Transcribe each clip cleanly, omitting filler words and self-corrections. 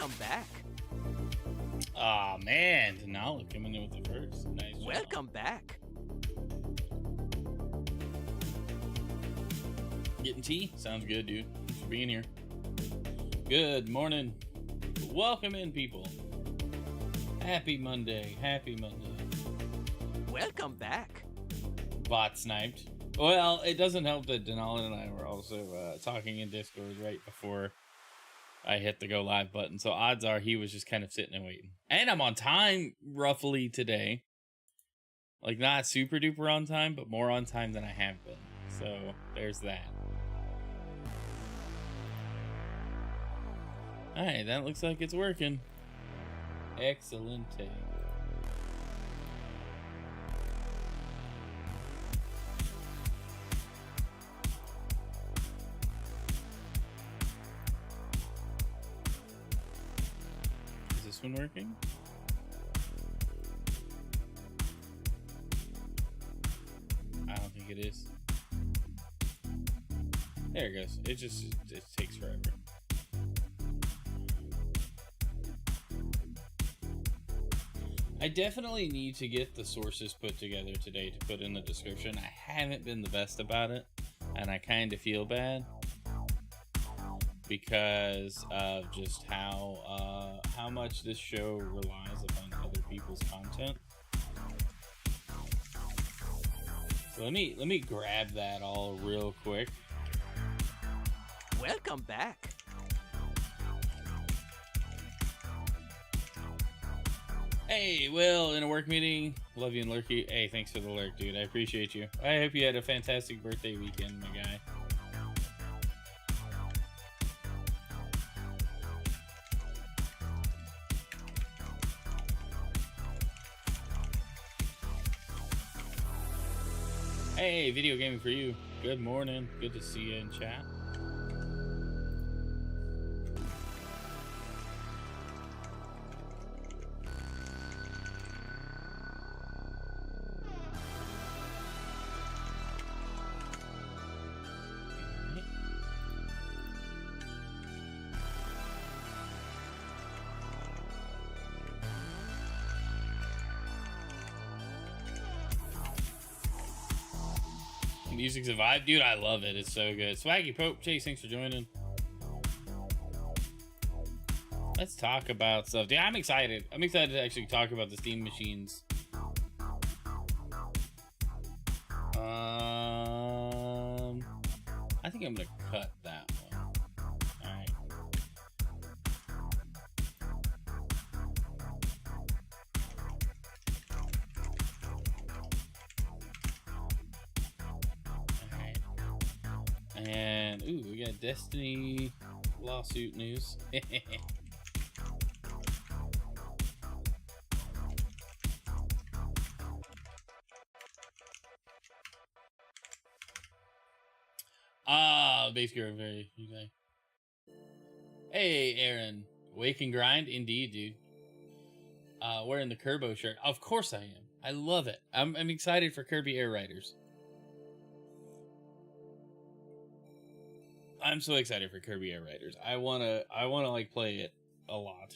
Welcome back. Aw, man. Denali coming in with the first. Nice job. Welcome back. Getting tea? Sounds good, dude. Thanks for being here. Good morning. Welcome in, people. Happy Monday. Happy Monday. Welcome back. Bot sniped. Well, it doesn't help that Denali and I were also talking in Discord right before I hit the go live button. So odds are he was just kind of sitting and waiting. And I'm on time roughly today. Like not super duper on time, but more on time than I have been. So there's that. Alright, that looks like it's working. Excellent. Is this one working? I don't think it is. There it goes. It takes forever. I definitely need to get the sources put together today to put in the description. I haven't been the best about it, and I kind of feel bad because of just how much this show relies upon other people's content. So let me grab that all real quick. Welcome back. Hey, Will, in a work meeting. Love you and Lurky. Hey, thanks for the lurk, dude. I appreciate you. I hope you had a fantastic birthday weekend, my guy. Hey, video gaming for you. Good morning. Good to see you in chat. Music's a vibe, dude. I love it. It's so good. Swaggy Pope, Chase, thanks for joining. Let's talk about stuff. Yeah, I'm excited. I'm excited to actually talk about the Steam machines. I think I'm gonna cut that one. All right. And, ooh, we got Destiny lawsuit news. Basically, very, okay. Hey, Aaron. Wake and grind? Indeed, dude. Wearing the Kerbo shirt. Of course I am. I love it. I'm excited for Kirby Air Riders. I'm so excited for Kirby Air Riders. I wanna like play it a lot.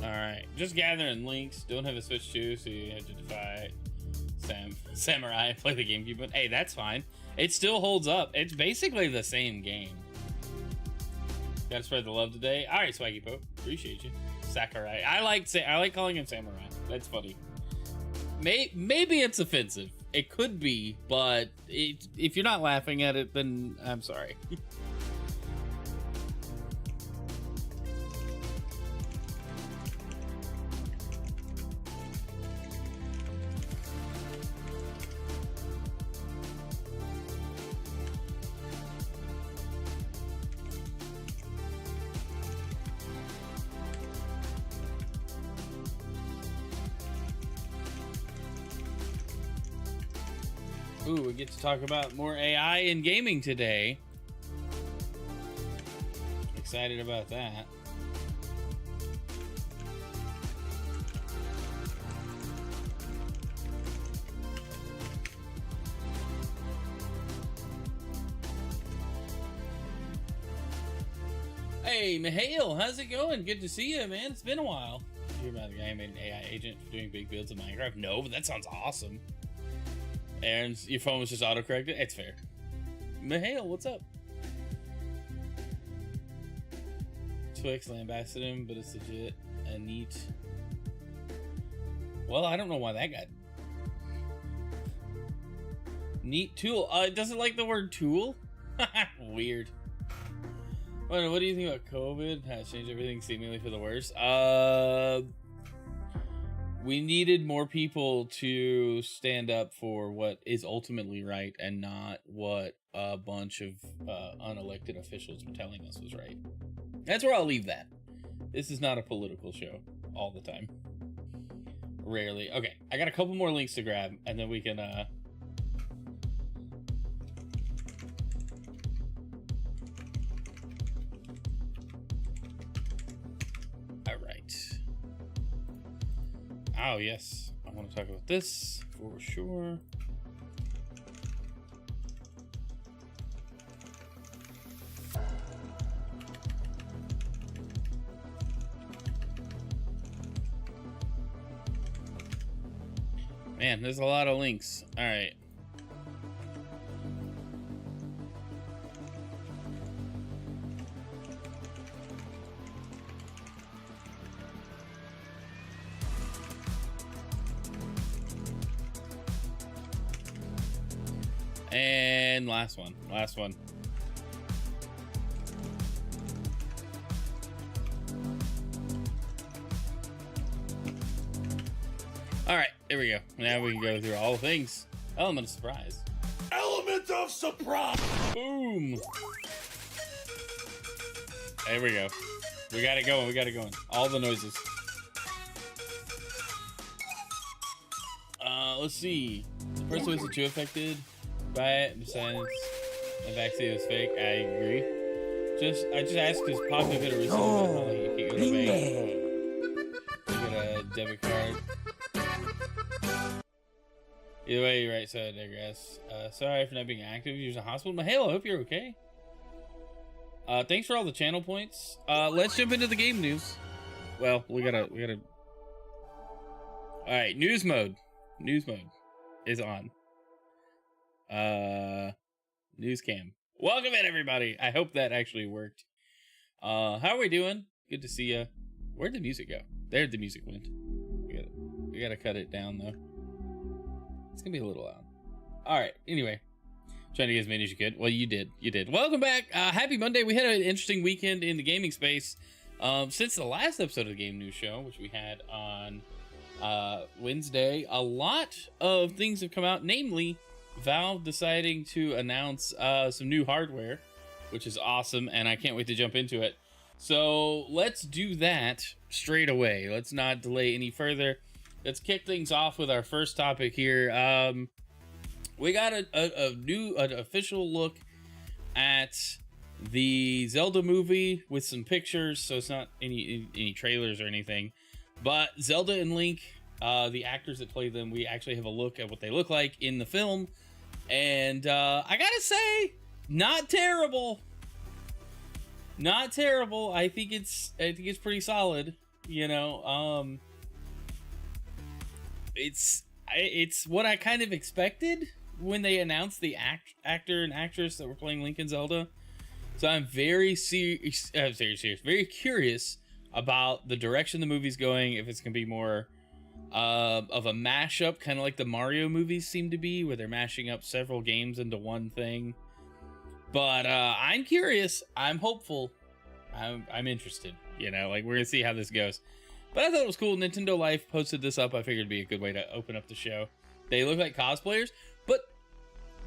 All right, just gathering links. Don't have a Switch 2, so you have to defy Samurai, play the GameCube, but hey, that's fine. It still holds up. It's basically the same game. Gotta spread the love today. All right, Swaggy Pope, appreciate you. Sakurai, I like calling him Samurai. That's funny. Maybe it's offensive. It could be, but if you're not laughing at it, then I'm sorry. Ooh, we get to talk about more AI in gaming today. Excited about that. Hey, Mihail, how's it going? Good to see you, man. It's been a while. You hear about the guy who made an AI agent for doing big builds of Minecraft? No, but that sounds awesome. And your phone was just autocorrected? It's fair. Mihail, what's up? Twix lambasted him, but it's legit and neat. Well, I don't know why that got... Neat tool. It doesn't like the word tool? Weird. What do you think about COVID? How it changed everything seemingly for the worse? We needed more people to stand up for what is ultimately right and not what a bunch of unelected officials were telling us was right. That's where I'll leave that. This is not a political show all the time. Rarely. Okay, I got a couple more links to grab, and then we can... Oh, yes. I want to talk about this for sure. Man, there's a lot of links. All right. And last one. All right, here we go. Now we can go through all the things. Element of surprise. Element of surprise. Boom. There we go. We got it going. All the noises. Let's see. The person wasn't too affected by it. Besides, the vaccine is fake. I agree. I just asked because Poppy could have received it. You can't go to bank. You get a debit card. Either way, you're right. So I digress. Sorry for not being active. You're in a hospital. Mahalo, I hope you're okay. Thanks for all the channel points. Let's jump into the game news. Well, we gotta. All right, news mode. News mode is on. News cam. Welcome in, everybody. I hope that actually worked. How are we doing? Good to see you. Where'd the music go? There the music went. We gotta cut it down though. It's gonna be a little loud. All right. Anyway, trying to get as many as you could. Well, you did. Welcome back. Happy Monday. We had an interesting weekend in the gaming space. Since the last episode of the Game News Show, which we had on Wednesday, a lot of things have come out, namely Valve deciding to announce some new hardware, which is awesome, and I can't wait to jump into it. So let's do that straight away. Let's not delay any further. Let's kick things off with our first topic here. We got a new official look at the Zelda movie with some pictures, so it's not any trailers or anything. But Zelda and Link, the actors that play them, we actually have a look at what they look like in the film. And I gotta say, not terrible. Not terrible. I think it's pretty solid. You know, it's what I kind of expected when they announced the actor and actress that were playing Link and Zelda. So I'm very serious, very curious about the direction the movie's going, if it's gonna be more of a mashup, kind of like the Mario movies seem to be, where they're mashing up several games into one thing. But I'm curious. I'm hopeful. I'm interested. You know, like, we're gonna see how this goes. But I thought it was cool. Nintendo Life posted this up. I figured it'd be a good way to open up the show. They look like cosplayers, but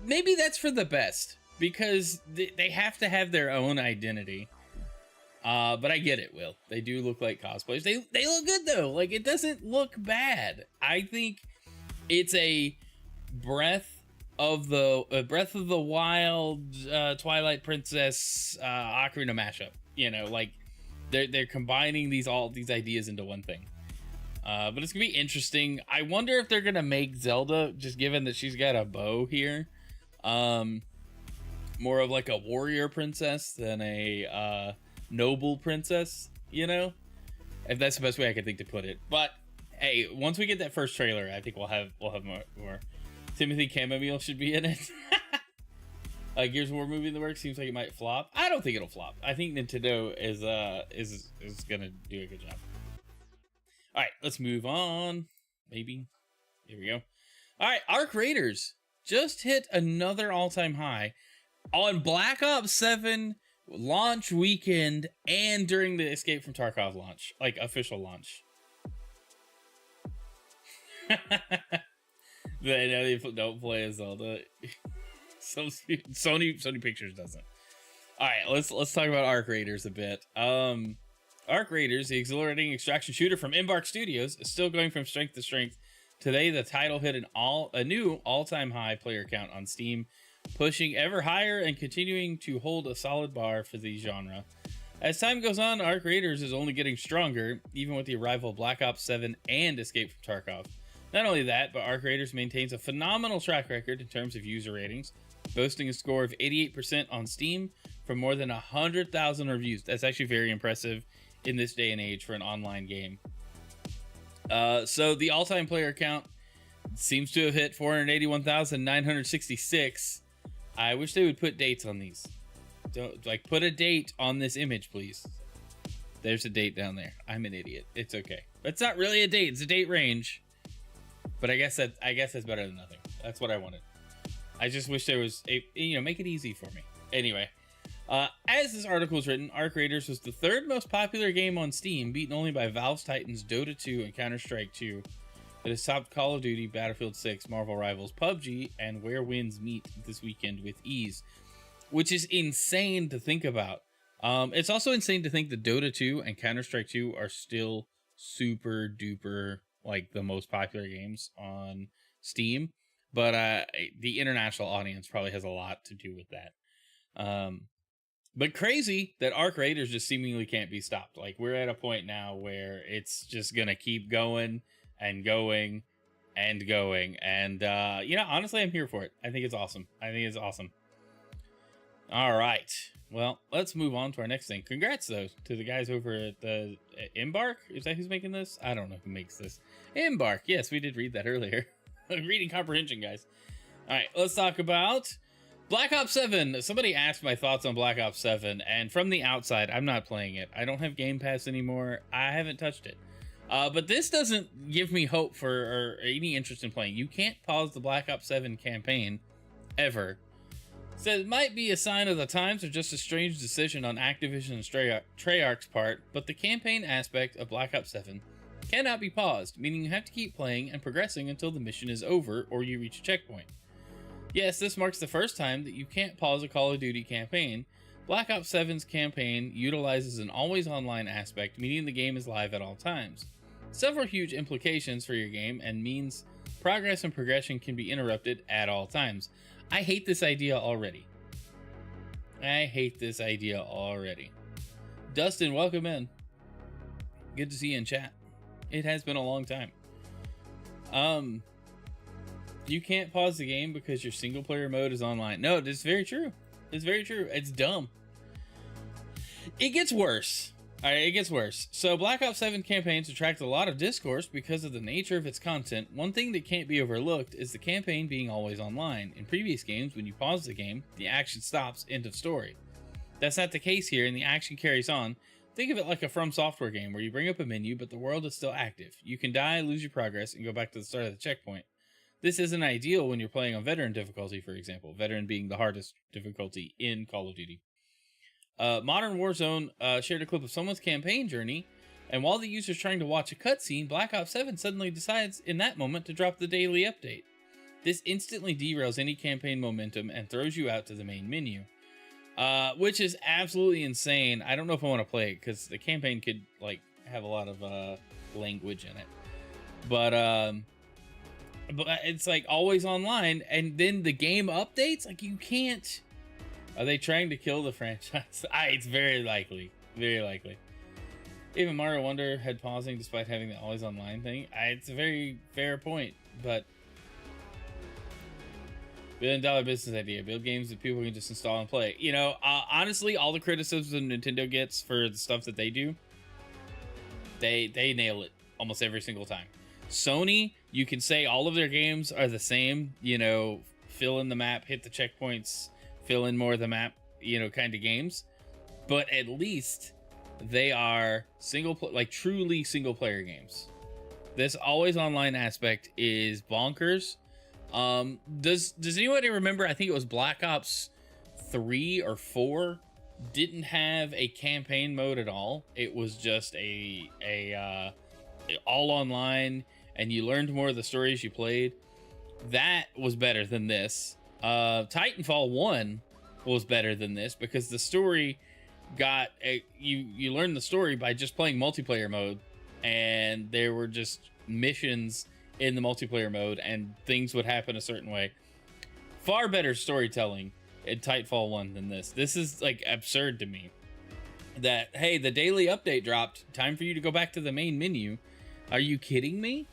maybe that's for the best, because they have to have their own identity. But I get it, Will. They do look like cosplayers. They look good, though. Like, it doesn't look bad. I think it's a breath of the Breath of the Wild, Twilight Princess, Ocarina mashup. You know, like they're combining all these ideas into one thing. But it's gonna be interesting. I wonder if they're gonna make Zelda, just given that she's got a bow here, more of like a warrior princess than a noble princess. You know, if that's the best way I could think to put it. But hey, once we get that first trailer, I think we'll have more. Timothy Chamomile should be in it. Gears of War movie in the works seems like it might flop. I don't think it'll flop. I think Nintendo is gonna do a good job. All right, let's move on. Maybe. Here we go. All right, Arc Raiders just hit another all-time high on Black Ops 7 launch weekend and during the Escape from Tarkov launch, like official launch. They know they don't play as Zelda. Sony Pictures doesn't. All right, let's talk about Arc Raiders a bit. Arc Raiders, the exhilarating extraction shooter from Embark Studios, is still going from strength to strength. Today, the title hit a new all-time high player count on Steam, pushing ever higher and continuing to hold a solid bar for the genre. As time goes on, Arc Raiders is only getting stronger, even with the arrival of Black Ops 7 and Escape from Tarkov. Not only that, but Arc Raiders maintains a phenomenal track record in terms of user ratings, boasting a score of 88% on Steam from more than 100,000 reviews. That's actually very impressive in this day and age for an online game. So the all-time player count seems to have hit 481,966. I wish they would put dates on these. Put a date on this image, please. There's a date down there. I'm an idiot. It's okay. It's not really a date. It's a date range. But I guess that's better than nothing. That's what I wanted. I just wish there was make it easy for me. Anyway, as this article was written, Arc Raiders was the third most popular game on Steam, beaten only by Valve's Titans, Dota 2, and Counter-Strike 2. It has topped Call of Duty, Battlefield 6, Marvel Rivals, PUBG, and Where Winds Meet this weekend with ease, which is insane to think about. It's also insane to think that Dota 2 and Counter-Strike 2 are still super duper like the most popular games on Steam, but the international audience probably has a lot to do with that. But crazy that Arc Raiders just seemingly can't be stopped. Like, we're at a point now where it's just gonna keep going and going and going, and honestly, I'm here for it. I think it's awesome. All right, well, let's move on to our next thing. Congrats, though, to the guys over at the Embark. Is that who's making this? I don't know who makes this. Embark. Yes, we did read that earlier. Reading comprehension, guys. All right, let's talk about Black Ops 7. Somebody asked my thoughts on Black Ops 7, and from the outside, I'm not playing it. I don't have Game Pass anymore. I haven't touched it. But this doesn't give me hope for or any interest in playing. You can't pause the Black Ops 7 campaign ever. So it might be a sign of the times or just a strange decision on Activision and Treyarch's part, but the campaign aspect of Black Ops 7 cannot be paused, meaning you have to keep playing and progressing until the mission is over or you reach a checkpoint. Yes, this marks the first time that you can't pause a Call of Duty campaign. Black Ops 7's campaign utilizes an always online aspect, meaning the game is live at all times. Several huge implications for your game and means progress and progression can be interrupted at all times. I hate this idea already. Dustin, welcome in. Good to see you in chat. It has been a long time. You can't pause the game because your single player mode is online. No, it's very true. It's dumb. It gets worse. All right, it gets worse. So Black Ops 7 campaigns attract a lot of discourse because of the nature of its content. One thing that can't be overlooked is the campaign being always online. In previous games, when you pause the game, the action stops, end of story. That's not the case here, and the action carries on. Think of it like a From Software game where you bring up a menu, but the world is still active. You can die, lose your progress, and go back to the start of the checkpoint. This isn't ideal when you're playing on Veteran difficulty, for example. Veteran being the hardest difficulty in Call of Duty. Modern Warzone shared a clip of someone's campaign journey, and while the user's trying to watch a cutscene, Black Ops 7 suddenly decides in that moment to drop the daily update. This instantly derails any campaign momentum and throws you out to the main menu, which is absolutely insane. I don't know if I want to play it because the campaign could have a lot of language in it, but but it's like always online, and then the game updates. Like you can't. Are they trying to kill the franchise? It's very likely. Very likely. Even Mario Wonder had pausing despite having the always online thing. It's a very fair point, but $1 billion business idea. Build games that people can just install and play. You know, honestly, all the criticisms Nintendo gets for the stuff that they do, they nail it almost every single time. Sony, you can say all of their games are the same. You know, fill in the map, hit the checkpoints, fill in more of the map, you know, kind of games. But at least they are truly single player games. This always online aspect is bonkers. Does anybody remember? I think it was Black Ops 3 or 4 didn't have a campaign mode at all. It was just a all online, and you learned more of the stories you played. That was better than this. Titanfall 1 was better than this because the story you learned the story by just playing multiplayer mode, and there were just missions in the multiplayer mode and things would happen a certain way. Far better storytelling in Titanfall 1 than this. This is like absurd to me that, hey, the daily update dropped, time for you to go back to the main menu. Are you kidding me?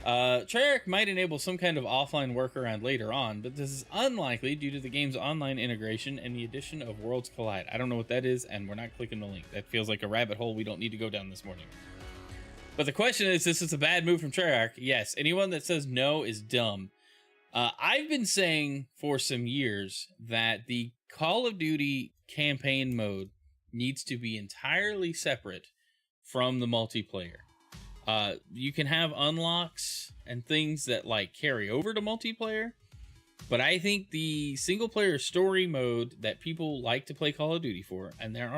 Treyarch might enable some kind of offline workaround later on, but this is unlikely due to the game's online integration and the addition of Worlds Collide. I don't know what that is, and we're not clicking the link. That feels like a rabbit hole we don't need to go down this morning. But the question is, this is a bad move from Treyarch. Yes, anyone that says no is dumb. I've been saying for some years that the Call of Duty campaign mode needs to be entirely separate from the multiplayer. You can have unlocks and things that like carry over to multiplayer, but I think the single player story mode that people like to play Call of Duty for, and there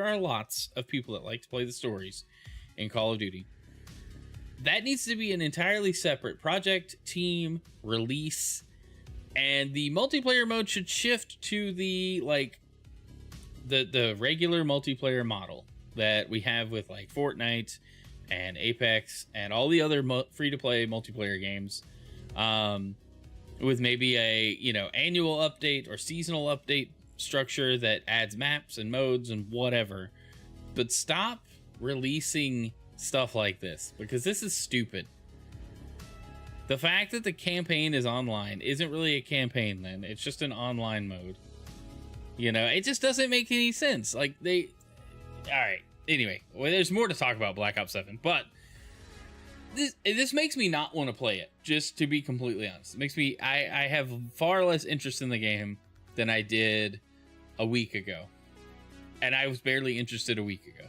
are lots of people that like to play the stories in Call of Duty, that needs to be an entirely separate project, team, release, and the multiplayer mode should shift to the regular multiplayer model that we have with like Fortnite and Apex and all the other free-to-play multiplayer games, with maybe a annual update or seasonal update structure that adds maps and modes and whatever. But stop releasing stuff like this, because this is stupid. The fact that the campaign is online isn't really a campaign then. It's just an online mode. It just doesn't make any sense. Like alright. Anyway, well, there's more to talk about Black Ops 7, but this makes me not want to play it, just to be completely honest. It makes me, I have far less interest in the game than I did a week ago. And I was barely interested a week ago.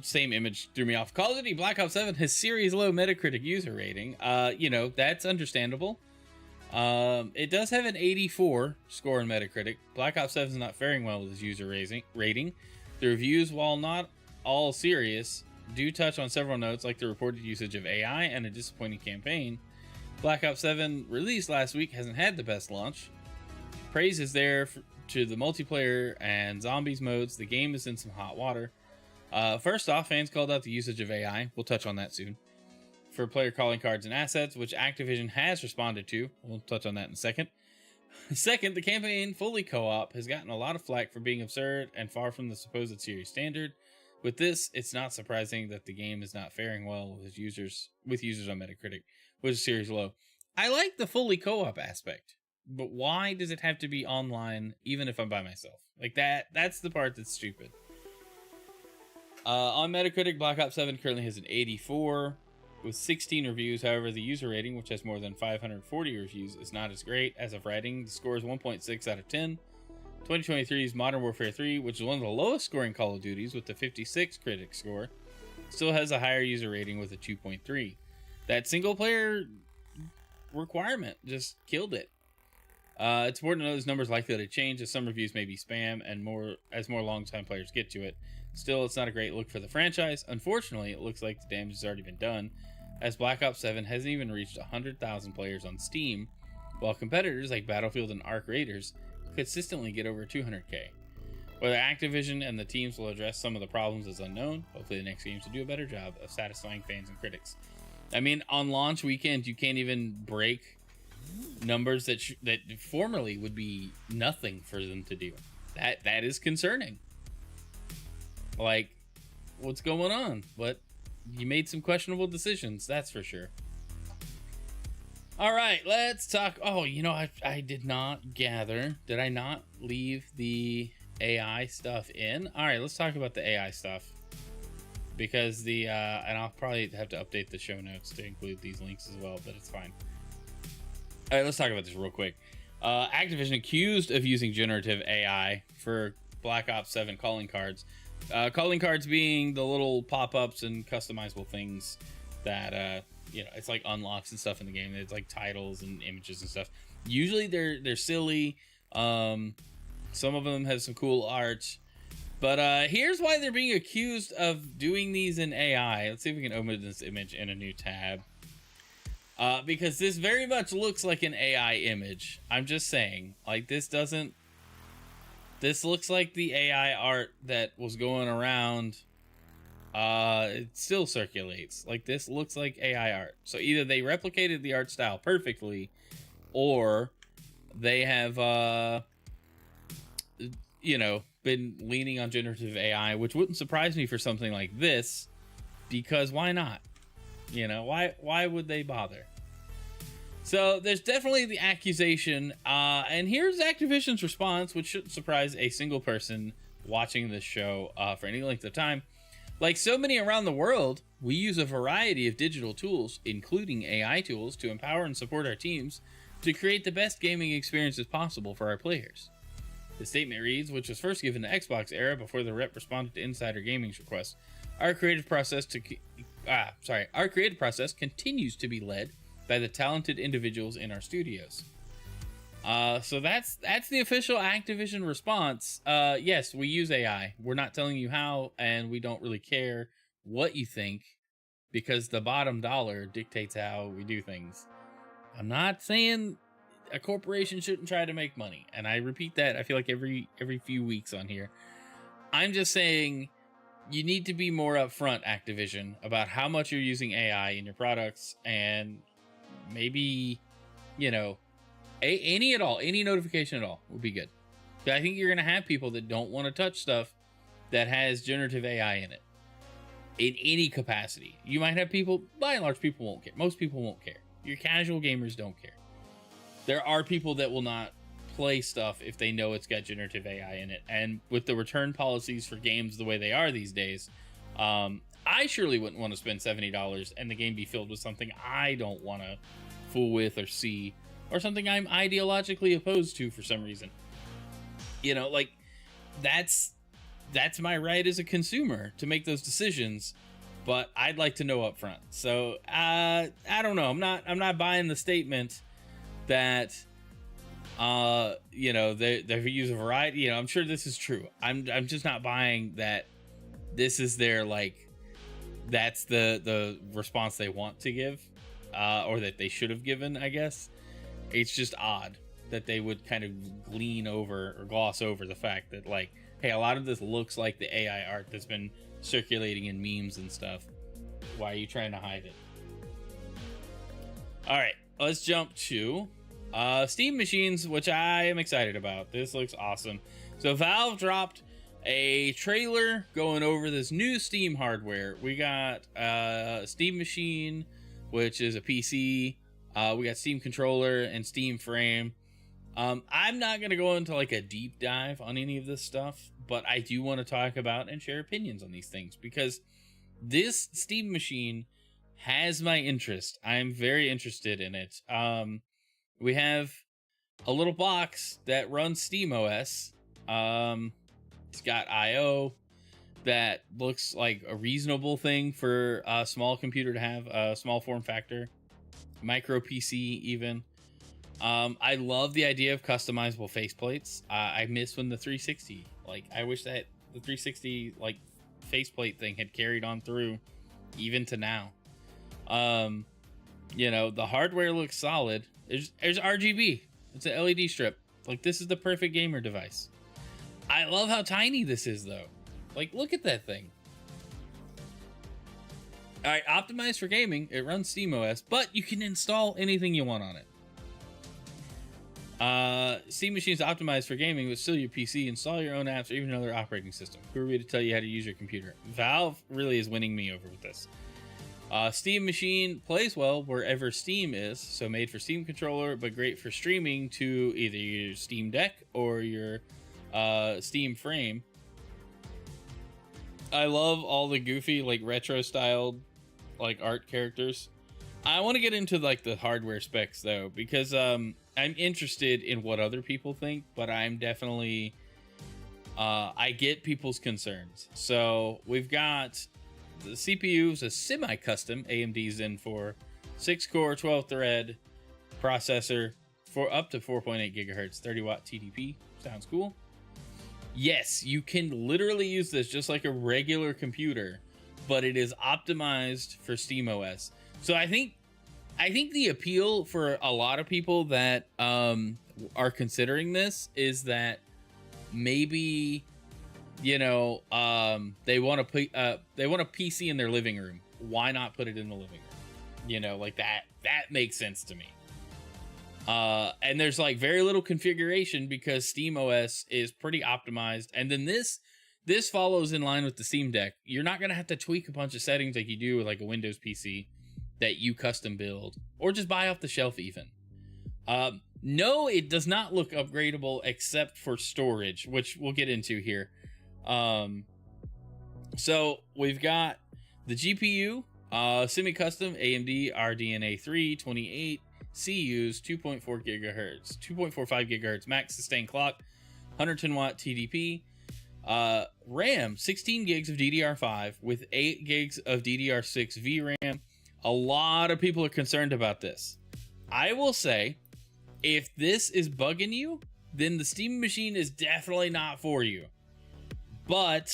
Same image threw me off. Call of Duty Black Ops 7 has series low Metacritic user rating. That's understandable. It does have an 84 score in Metacritic. Black Ops 7 is not faring well with its user rating. The reviews, while not all serious, do touch on several notes like the reported usage of AI and a disappointing campaign. Black Ops 7, released last week, hasn't had the best launch. Praise is there to the multiplayer and zombies modes. The game is in some hot water. First off, fans called out the usage of AI. We'll touch on that soon. For player calling cards and assets, which Activision has responded to. We'll touch on that in a second. Second, the campaign, fully co-op, has gotten a lot of flack for being absurd and far from the supposed series standard. With this, it's not surprising that the game is not faring well with users on Metacritic, which is series low. I like the fully co-op aspect, but why does it have to be online even if I'm by myself? Like that's the part that's stupid. On Metacritic, Black Ops 7 currently has an 84 with 16 reviews. However, the user rating, which has more than 540 reviews, is not as great. As of writing, the score is 1.6 out of 10. 2023's Modern Warfare 3, which is one of the lowest scoring Call of Duties with the 56 critic score, still has a higher user rating with a 2.3. That single player requirement just killed it. It's important to know those numbers likely to change as some reviews may be spam and more long-time players get to it. Still, it's not a great look for the franchise. Unfortunately, it looks like the damage has already been done, as Black Ops 7 hasn't even reached 100,000 players on Steam, while competitors like Battlefield and Arc Raiders consistently get over 200k. Whether Activision and the teams will address some of the problems is unknown. Hopefully the next games will do a better job of satisfying fans and critics. I mean, on launch weekend, you can't even break numbers that formerly would be nothing for them to do. That is concerning. Like, what's going on? But you made some questionable decisions, that's for sure. All right, let's talk. Oh, you know, I did not gather. Did I not leave the AI stuff in? All right, let's talk about the AI stuff. Because and I'll probably have to update the show notes to include these links as well, but it's fine. All right, let's talk about this real quick. Activision accused of using generative AI for Black Ops 7 calling cards. Calling cards being the little pop-ups and customizable things that, you know, it's like unlocks and stuff in the game. It's like titles and images and stuff. Usually they're silly. Some of them have some cool art. But here's why they're being accused of doing these in AI. Let's see if we can open this image in a new tab. Because this very much looks like an AI image. I'm just saying, like, this looks like the AI art that was going around. It still circulates. Like, this looks like AI art. So either they replicated the art style perfectly, or they have, you know, been leaning on generative AI, which wouldn't surprise me for something like this, because why not? You know, why would they bother? So there's definitely the accusation, and here's Activision's response, which shouldn't surprise a single person watching this show for any length of time. Like so many around the world, we use a variety of digital tools, including AI tools, to empower and support our teams to create the best gaming experiences possible for our players. The statement reads, which was first given to Xbox era before the rep responded to Insider Gaming's request. Our creative process continues to be led by the talented individuals in our studios. So that's the official Activision response. Yes, we use AI. We're not telling you how, and we don't really care what you think, because the bottom dollar dictates how we do things. I'm not saying a corporation shouldn't try to make money, and I repeat that, I feel like every few weeks on here. I'm just saying you need to be more upfront, Activision, about how much you're using AI in your products, and maybe, you know, any notification at all would be good. But I think you're gonna have people that don't want to touch stuff that has generative AI in it in any capacity. You might have people, by and large, people won't care. Most people won't care. Your casual gamers don't care. There are people that will not play stuff if they know it's got generative AI in it. And with the return policies for games the way they are these days, I surely wouldn't want to spend $70 and the game be filled with something I don't want to fool with or see, or something I'm ideologically opposed to for some reason. You know, like, that's my right as a consumer to make those decisions, but I'd like to know up front. So I don't know. I'm not buying the statement that you know, they use a variety. You know, I'm sure this is true. I'm just not buying that this is their, like, that's the response they want to give, or that they should have given, I guess. It's just odd that they would kind of glean over or gloss over the fact that, like, hey, a lot of this looks like the AI art that's been circulating in memes and stuff. Why are you trying to hide it? All right, let's jump to Steam machines, which I am excited about. This looks awesome. So Valve dropped a trailer going over this new Steam hardware. We got Steam Machine, which is a PC. We got Steam Controller and Steam Frame. I'm not going to go into like a deep dive on any of this stuff, but I do want to talk about and share opinions on these things, because this Steam Machine has my interest. I'm very interested in it. We have a little box that runs Steam OS. It's got I/O that looks like a reasonable thing for a small computer to have, a small form factor, micro PC even. I love the idea of customizable faceplates. I miss when the 360, like, I wish that the 360 like faceplate thing had carried on through even to now. You know, the hardware looks solid. There's RGB. It's an LED strip. Like, this is the perfect gamer device. I love how tiny this is, though. Like, look at that thing. All right, optimized for gaming. It runs SteamOS, but you can install anything you want on it. Steam Machine is optimized for gaming, but still your PC. Install your own apps or even another operating system. Who are we to tell you how to use your computer? Valve really is winning me over with this. Steam Machine plays well wherever Steam is, so made for Steam controller, but great for streaming to either your Steam Deck or your Steam Frame. I love all the goofy, like, retro styled, like, art characters. I want to get into, like, the hardware specs, though, because I'm interested in what other people think, but I'm definitely I get people's concerns. So we've got the CPU is a semi-custom AMD Zen 4 6-core 12-thread processor for up to 4.8 gigahertz 30-watt TDP. Sounds cool. Yes, you can literally use this just like a regular computer, but it is optimized for SteamOS. So I think the appeal for a lot of people that are considering this is that maybe, you know, they want a PC in their living room. Why not put it in the living room? You know, like that makes sense to me. And there's like very little configuration because SteamOS is pretty optimized. And then this follows in line with the Steam Deck. You're not going to have to tweak a bunch of settings like you do with like a Windows PC that you custom build or just buy off the shelf even. No, it does not look upgradable except for storage, which we'll get into here. So we've got the GPU, semi-custom AMD RDNA 3 28 CUs, 2.4 gigahertz, 2.45 gigahertz max sustained clock, 110 watt TDP, RAM 16 gigs of DDR5 with 8 gigs of DDR6 VRAM. A lot of people are concerned about this. I will say, if this is bugging you, then the Steam Machine is definitely not for you. But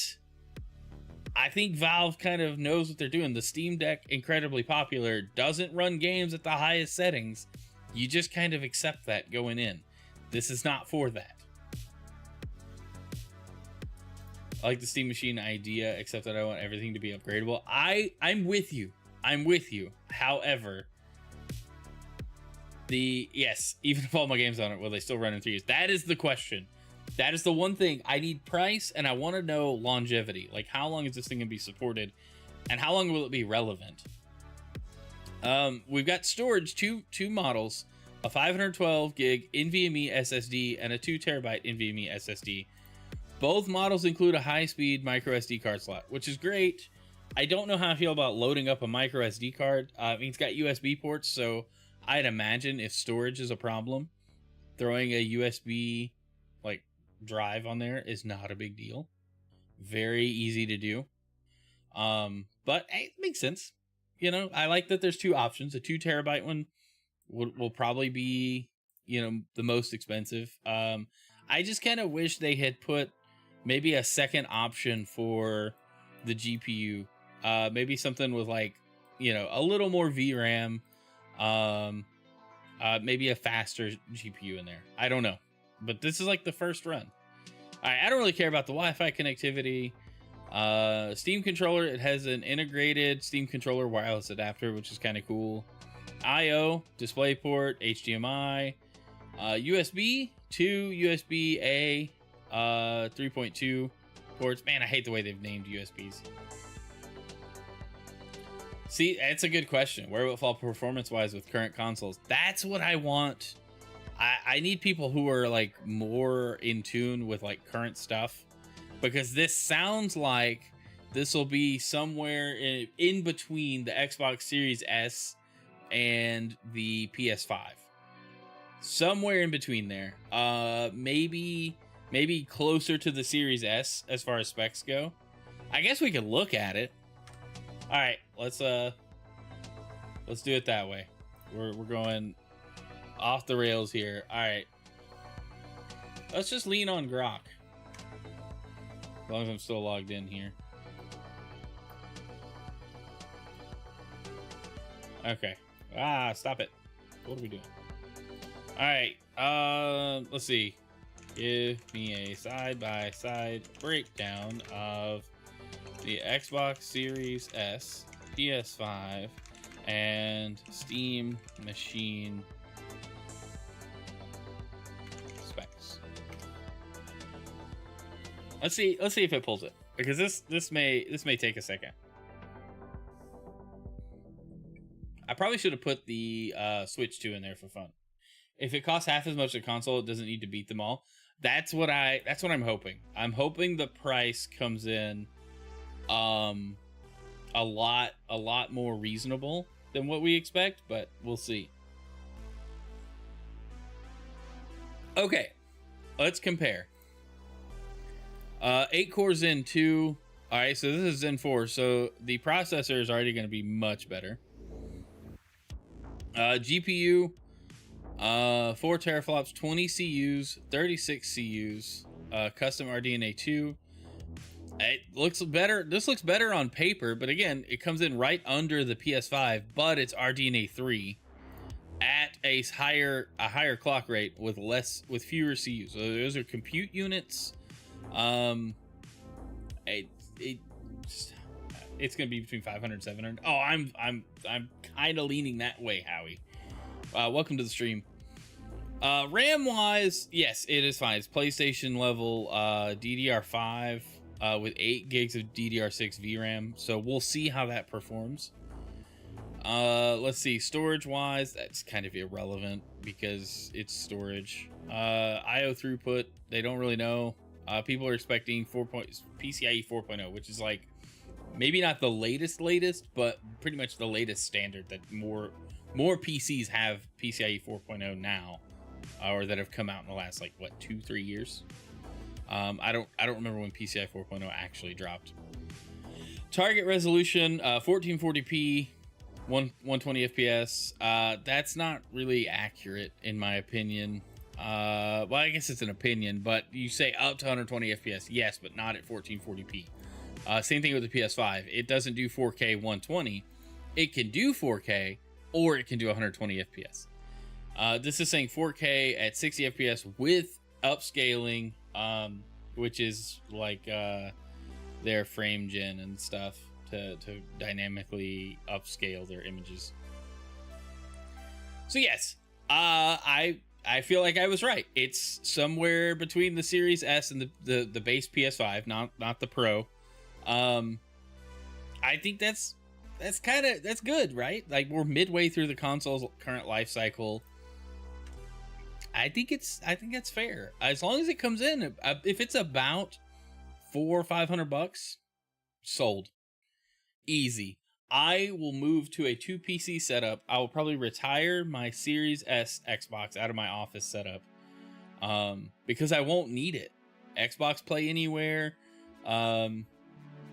I think Valve kind of knows what they're doing. The Steam Deck, incredibly popular, doesn't run games at the highest settings. You just kind of accept that going in. This is not for that. I like the Steam Machine idea, except that I want everything to be upgradable. I'm with you. I'm with you. However, yes, even if all my games on it, will they still run in 3 years? That is the question. That is the one thing. I need price, and I want to know longevity. Like, how long is this thing going to be supported, and how long will it be relevant? We've got storage, two models, a 512 gig NVMe SSD and a 2 terabyte NVMe SSD. Both models include a high-speed micro SD card slot, which is great. I don't know how I feel about loading up a micro SD card. I mean, it's got USB ports, so I'd imagine if storage is a problem, throwing a USB like drive on there is not a big deal. Very easy to do. But hey, it makes sense. You know, I like that there's two options. A 2 terabyte one will probably be, you know, the most expensive. I just kind of wish they had put maybe a second option for the GPU. Maybe something with like, you know, a little more VRAM. Maybe a faster GPU in there. I don't know. But this is like the first run. I don't really care about the Wi-Fi connectivity. Steam controller, it has an integrated Steam controller wireless adapter, which is kind of cool. I/O, DisplayPort, HDMI, USB, 2 USB-A, 3.2 ports. Man, I hate the way they've named USBs. See, that's a good question. Where will it fall performance-wise with current consoles? That's what I want. I need people who are like more in tune with like current stuff, because this sounds like this will be somewhere in between the Xbox Series S and the PS5. Somewhere in between there. Maybe closer to the Series S as far as specs go. I guess we could look at it. All right, let's do it that way. We're going off the rails here. All right, let's just lean on Grok. As long as I'm still logged in here. Okay. Stop it. What are we doing? All right. Let's see. Give me a side-by-side breakdown of the Xbox Series S, PS5, and Steam machine specs. Let's see if it pulls it, because this may take a second. I probably should have put the Switch 2 in there for fun. If it costs half as much as a console, it doesn't need to beat them all. That's what I'm hoping. I'm hoping the price comes in a lot more reasonable than what we expect, but we'll see. Okay, let's compare. 8 core Zen 2. All right, so this is Zen 4, so the processor is already going to be much better. GPU, 4 teraflops, 20 CUs, 36 CUs, custom RDNA 2. It looks better. This looks better on paper, but again, it comes in right under the PS5, but it's RDNA 3 at a higher clock rate with fewer CUs. So those are compute units. It's gonna be between 500 and 700. Oh, I'm kind of leaning that way, Howie. Welcome to the stream. RAM wise, yes, it is fine. It's PlayStation level DDR5 with 8 gigs of DDR6 VRAM. So we'll see how that performs. Let's see, storage wise, that's kind of irrelevant because it's storage. IO throughput, they don't really know. People are expecting PCIe 4.0, which is like maybe not the latest, but pretty much the latest standard that more PCs have PCIe 4.0 now, or that have come out in the last 2-3 years. I don't remember when PCIe 4.0 actually dropped. Target resolution 1440p, 120 FPS. That's not really accurate in my opinion. Well, I guess it's an opinion, but you say up to 120 FPS, yes, but not at 1440p. Same thing with the PS5. It doesn't do 4K 120. It can do 4K, or it can do 120 FPS. This is saying 4K at 60 FPS with upscaling, which is like their frame gen and stuff to dynamically upscale their images. So yes, I feel like I was right. It's somewhere between the Series S and the base PS5, not the Pro. I think that's good, right? Like, we're midway through the console's current life cycle. I think it's fair. As long as it comes in, if it's about $400 or $500, sold. Easy. I will move to a 2 PC setup. I will probably retire my Series S Xbox out of my office setup, because I won't need it. Xbox Play Anywhere,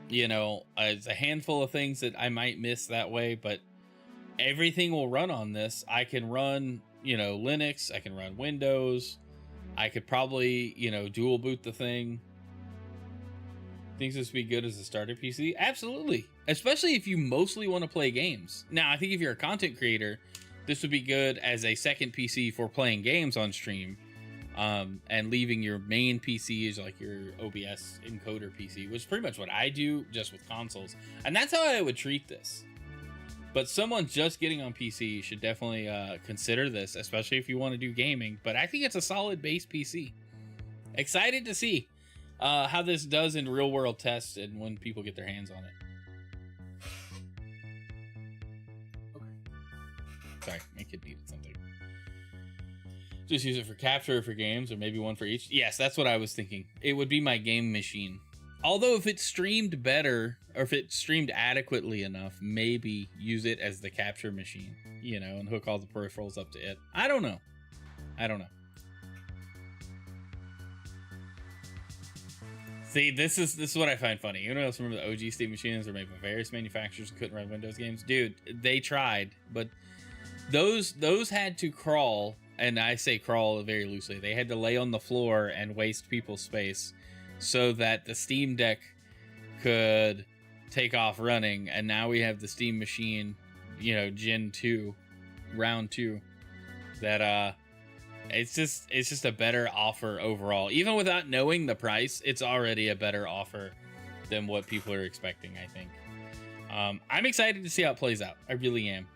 it's a handful of things that I might miss that way, but everything will run on this. I can run, Linux. I can run Windows. I could probably, dual boot the thing. Thinks this would be good as a starter PC? Absolutely. Especially if you mostly want to play games. Now, I think if you're a content creator, this would be good as a second PC for playing games on stream, and leaving your main PC as like your OBS encoder PC, which is pretty much what I do just with consoles. And that's how I would treat this. But someone just getting on PC should definitely consider this, especially if you want to do gaming. But I think it's a solid base PC. Excited to see how this does in real world tests and when people get their hands on it. Okay. Sorry, my kid needed something. Just use it for capture for games, or maybe one for each. Yes, that's what I was thinking. It would be my game machine. Although if it streamed better, or if it streamed adequately enough, maybe use it as the capture machine, and hook all the peripherals up to it. I don't know. See, this is what I find funny. You know, remember the OG Steam machines were made by various manufacturers and couldn't run Windows games? Dude, they tried, but those had to crawl, and I say crawl very loosely. They had to lay on the floor and waste people's space so that the Steam Deck could take off running, and now we have the Steam machine, Gen 2, round 2, that It's just a better offer overall. Even without knowing the price, it's already a better offer than what people are expecting, I think. I'm excited to see how it plays out. I really am.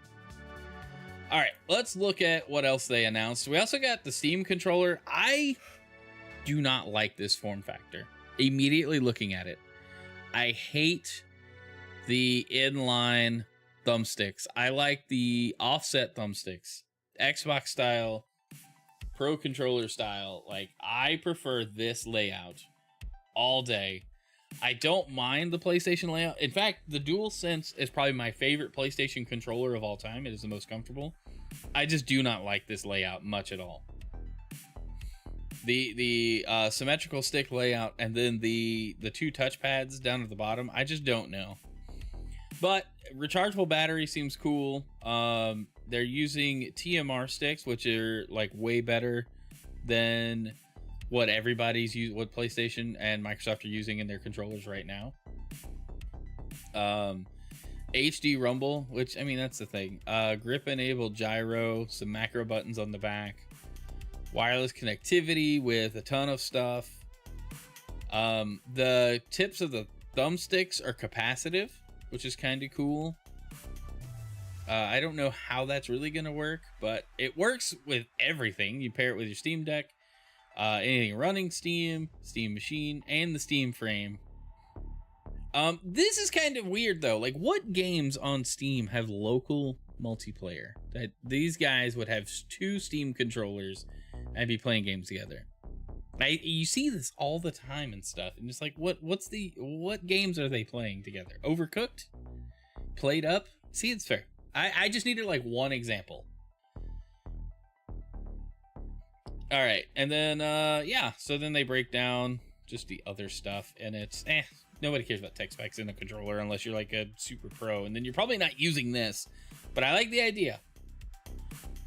All right, let's look at what else they announced. We also got the Steam controller. I do not like this form factor. Immediately looking at it, I hate the inline thumbsticks. I like the offset thumbsticks, Xbox style, Pro controller style. Like, I prefer this layout all day. I don't mind the PlayStation layout. In fact, the DualSense is probably my favorite PlayStation controller of all time. It is the most comfortable. I just do not like this layout much at all. The symmetrical stick layout and then the two touchpads down at the bottom, I just don't know. But rechargeable battery seems cool. They're using TMR sticks, which are like way better than what what PlayStation and Microsoft are using in their controllers right now. HD rumble, which, I mean, that's the thing. Grip enabled gyro, some macro buttons on the back, wireless connectivity with a ton of stuff. The tips of the thumbsticks are capacitive, which is kind of cool. I don't know how that's really going to work, but it works with everything. You pair it with your Steam Deck, anything running Steam, Steam Machine, and the Steam Frame. This is kind of weird, though. Like, what games on Steam have local multiplayer? That these guys would have two Steam controllers and be playing games together. You see this all the time and stuff, and just like, what games are they playing together? Overcooked? Played Up? See, it's fair. I just needed like one example. All right, and then yeah, so then they break down just the other stuff, and it's nobody cares about tech specs in a controller unless you're like a super pro, and then you're probably not using this. But I like the idea.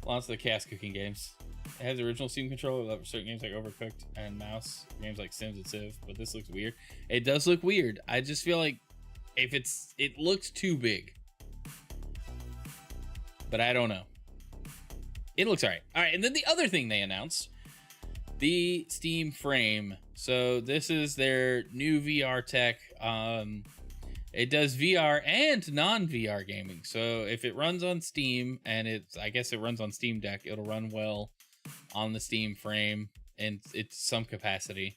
Lots of the chaos cooking games. It has the original Steam controller for certain games like Overcooked and mouse, games like Sims and Civ, but this looks weird. It does look weird. I just feel like it looks too big. But I don't know. It looks alright. Alright, and then the other thing they announced, the Steam Frame. So this is their new VR tech. It does VR and non-VR gaming. So if it runs on Steam, and I guess it runs on Steam Deck, it'll run well on the Steam Frame and it's some capacity.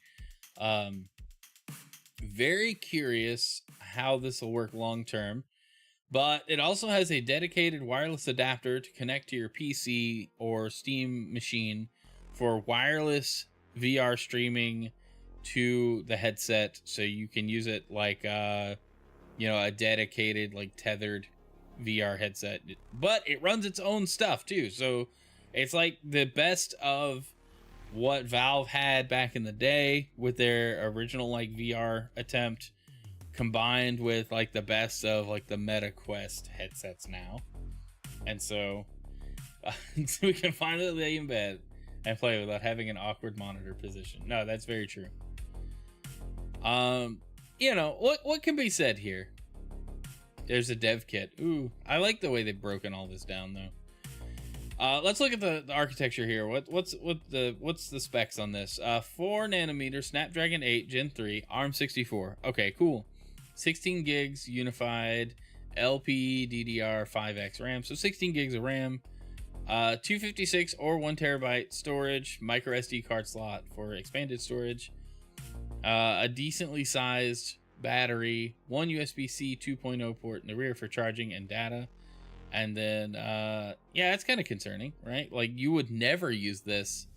Very curious how this will work long term. But it also has a dedicated wireless adapter to connect to your PC or Steam machine for wireless VR streaming to the headset, so you can use it like a dedicated, like, tethered VR headset. But it runs its own stuff too, so it's like the best of what Valve had back in the day with their original like VR attempt, combined with like the best of like the MetaQuest headsets now. And so we can finally lay in bed and play without having an awkward monitor position. No, that's very true. What can be said here? There's a dev kit. Ooh, I like the way they've broken all this down though. Let's look at the architecture here. What's the specs on this? 4 nanometer Snapdragon 8 Gen 3 ARM 64. Okay, cool. 16 gigs unified LPDDR5X RAM, so 16 gigs of RAM, 256 or 1 terabyte storage, micro SD card slot for expanded storage, a decently sized battery, 1 USB-C 2.0 port in the rear for charging and data, and then yeah, it's kind of concerning, right? Like, you would never use this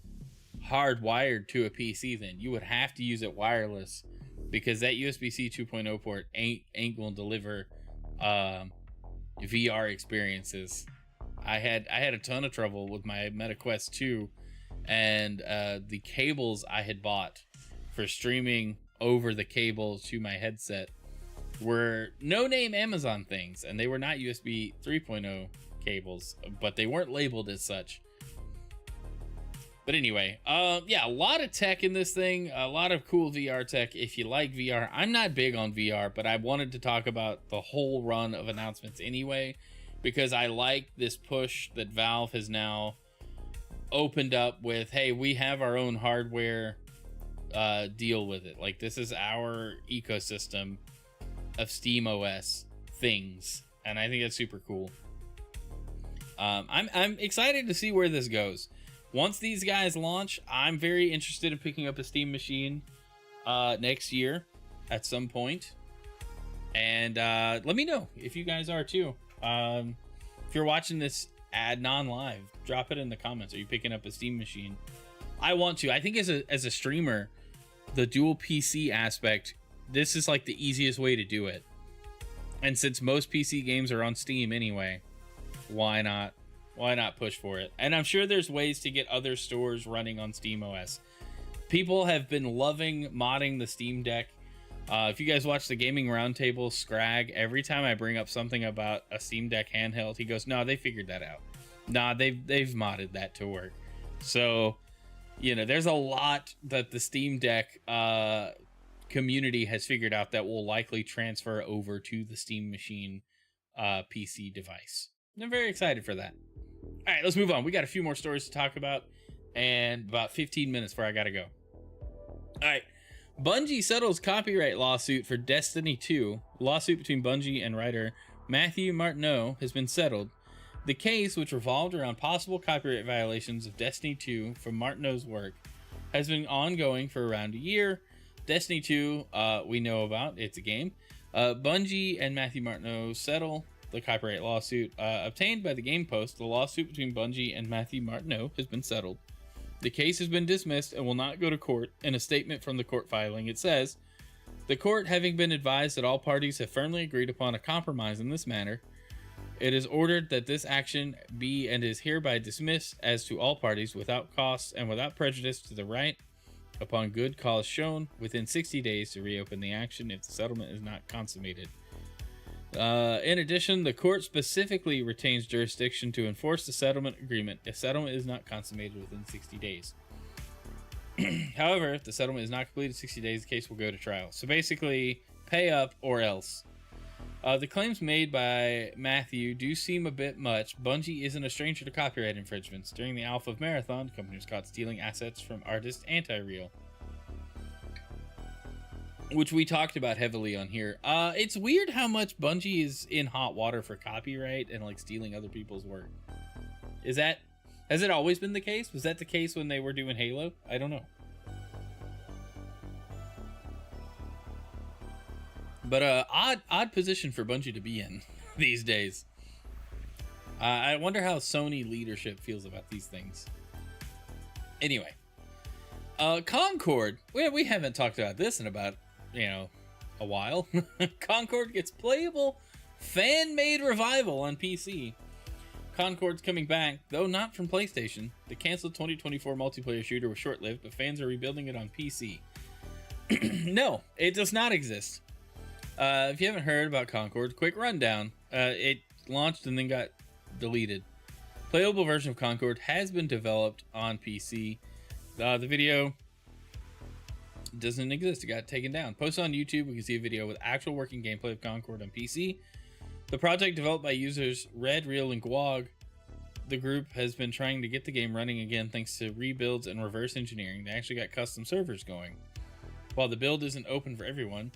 hardwired to a PC. Then you would have to use it wireless, because that USB-C 2.0 port ain't gonna deliver VR experiences. I had a ton of trouble with my MetaQuest 2, and the cables I had bought for streaming over the cable to my headset were no-name Amazon things, and they were not USB 3.0 cables, but they weren't labeled as such. But anyway, yeah, a lot of tech in this thing, a lot of cool VR tech. If you like VR, I'm not big on VR, but I wanted to talk about the whole run of announcements anyway, because I like this push that Valve has now opened up with, hey, we have our own hardware, deal with it. Like, this is our ecosystem of Steam OS things, and I think that's super cool. I'm excited to see where this goes. Once these guys launch, I'm very interested in picking up a Steam machine next year at some point. And let me know if you guys are too. If you're watching this ad non-live, drop it in the comments. Are you picking up a Steam machine? I want to. I think as a streamer, the dual PC aspect, this is like the easiest way to do it. And since most PC games are on Steam anyway, why not push for it? And I'm sure there's ways to get other stores running on Steam OS. People have been loving modding the Steam Deck. If you guys watch the Gaming Roundtable, Scrag, every time I bring up something about a Steam Deck handheld, he goes, no, they figured that out. Nah, they've modded that to work. So, you know, there's a lot that the Steam Deck community has figured out that will likely transfer over to the Steam Machine PC device. I'm very excited for that. All right, let's move on. We got a few more stories to talk about and about 15 minutes before I gotta go. All right. Bungie settles copyright lawsuit for Destiny 2. Lawsuit between Bungie and writer Matthew Martineau has been settled. The case, which revolved around possible copyright violations of Destiny 2 from Martineau's work, has been ongoing for around a year. Destiny 2, we know about. It's a game. Bungie and Matthew Martineau settle the copyright lawsuit obtained by the Game Post. The lawsuit between Bungie and Matthew Martineau has been settled. The case has been dismissed and will not go to court. In a statement from the court filing, it says, the court, having been advised that all parties have firmly agreed upon a compromise in this matter, it is ordered that this action be and is hereby dismissed as to all parties without cost and without prejudice to the right, upon good cause shown, within 60 days to reopen the action if the settlement is not consummated. In addition, the court specifically retains jurisdiction to enforce the settlement agreement if settlement is not consummated within 60 days. However, if the settlement is not completed in 60 days, the case will go to trial. So basically, pay up or else. The claims made by Matthew do seem a bit much. Bungie isn't a stranger to copyright infringements. During the Alpha Marathon, the company was caught stealing assets from artist Anti-Real, which we talked about heavily on here. It's weird how much Bungie is in hot water for copyright and like stealing other people's work. Has it always been the case? Was that the case when they were doing Halo? I don't know. But odd position for Bungie to be in these days. I wonder how Sony leadership feels about these things. Anyway, Concord. We haven't talked about this in about, a while. Concord gets playable fan-made revival on PC. Concord's coming back, though not from PlayStation. The canceled 2024 multiplayer shooter was short-lived, but fans are rebuilding it on PC. No, it does not exist. If you haven't heard about Concord, quick rundown. It launched and then got deleted. Playable version of Concord has been developed on PC. The video doesn't exist. It got taken down. Posted on YouTube, we can see a video with actual working gameplay of Concord on PC. The project, developed by users Red, Real, and Gwog, the group has been trying to get the game running again thanks to rebuilds and reverse engineering. They actually got custom servers going. While the build isn't open for everyone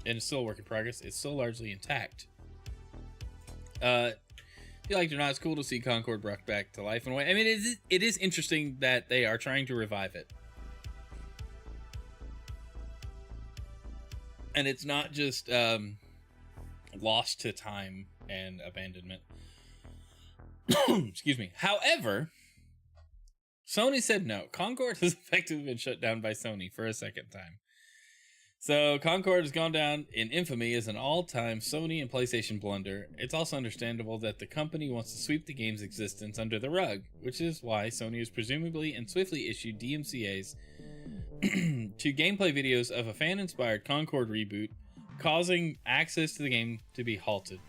and is still a work in progress, it's still largely intact. If you like it or not, it's cool to see Concord brought back to life in a way. I mean, it is interesting that they are trying to revive it. And it's not just lost to time and abandonment. Excuse me. However, Sony said no. Concord has effectively been shut down by Sony for a second time. So Concord has gone down in infamy as an all-time Sony and PlayStation blunder. It's also understandable that the company wants to sweep the game's existence under the rug, which is why Sony has presumably and swiftly issued DMCAs to gameplay videos of a fan-inspired Concord reboot, causing access to the game to be halted.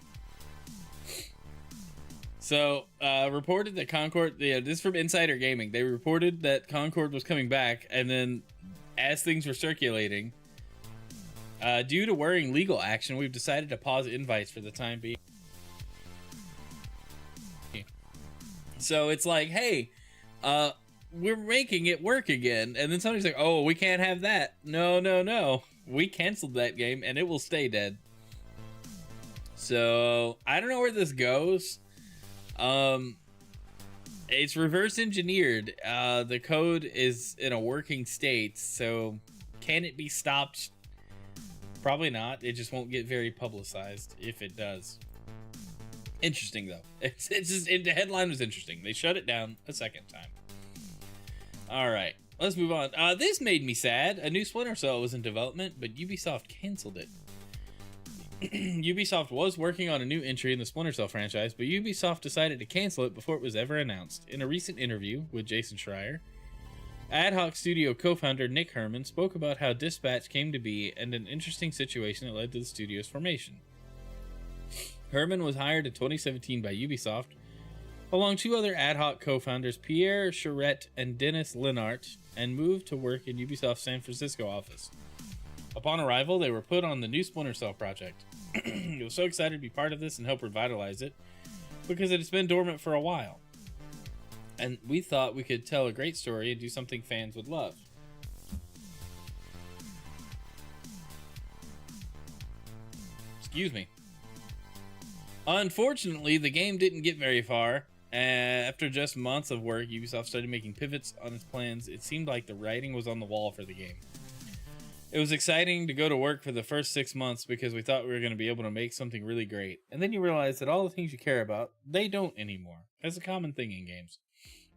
So, reported that Concord, this is from Insider Gaming, they reported that Concord was coming back, and then as things were circulating, due to worrying legal action, we've decided to pause invites for the time being. So it's like, hey, we're making it work again. And then somebody's like, oh, we can't have that. No. We canceled that game and it will stay dead. So I don't know where this goes. It's reverse engineered. The code is in a working state. So can it be stopped? Probably not. It just won't get very publicized if it does. Interesting though. It's just the headline was interesting. They shut it down a second time. All right, let's move on. This made me sad. A new Splinter Cell was in development, but Ubisoft canceled it. Ubisoft was working on a new entry in the Splinter Cell franchise, but Ubisoft decided to cancel it before it was ever announced. In a recent interview with Jason Schreier, Ad Hoc Studio co-founder Nick Herman spoke about how Dispatch came to be and an interesting situation that led to the studio's formation. Herman was hired in 2017 by Ubisoft, along two other Ad Hoc co-founders, Pierre Charette and Dennis Linhart, and moved to work in Ubisoft's San Francisco office. Upon arrival, they were put on the new Splinter Cell project. He was so excited to be part of this and help revitalize it, because it has been dormant for a while. And we thought we could tell a great story and do something fans would love. Excuse me. Unfortunately, the game didn't get very far. After just months of work, Ubisoft started making pivots on its plans. It seemed like the writing was on the wall for the game. It was exciting to go to work for the first 6 months because we thought we were going to be able to make something really great. And then you realize that all the things you care about, they don't anymore. That's a common thing in games.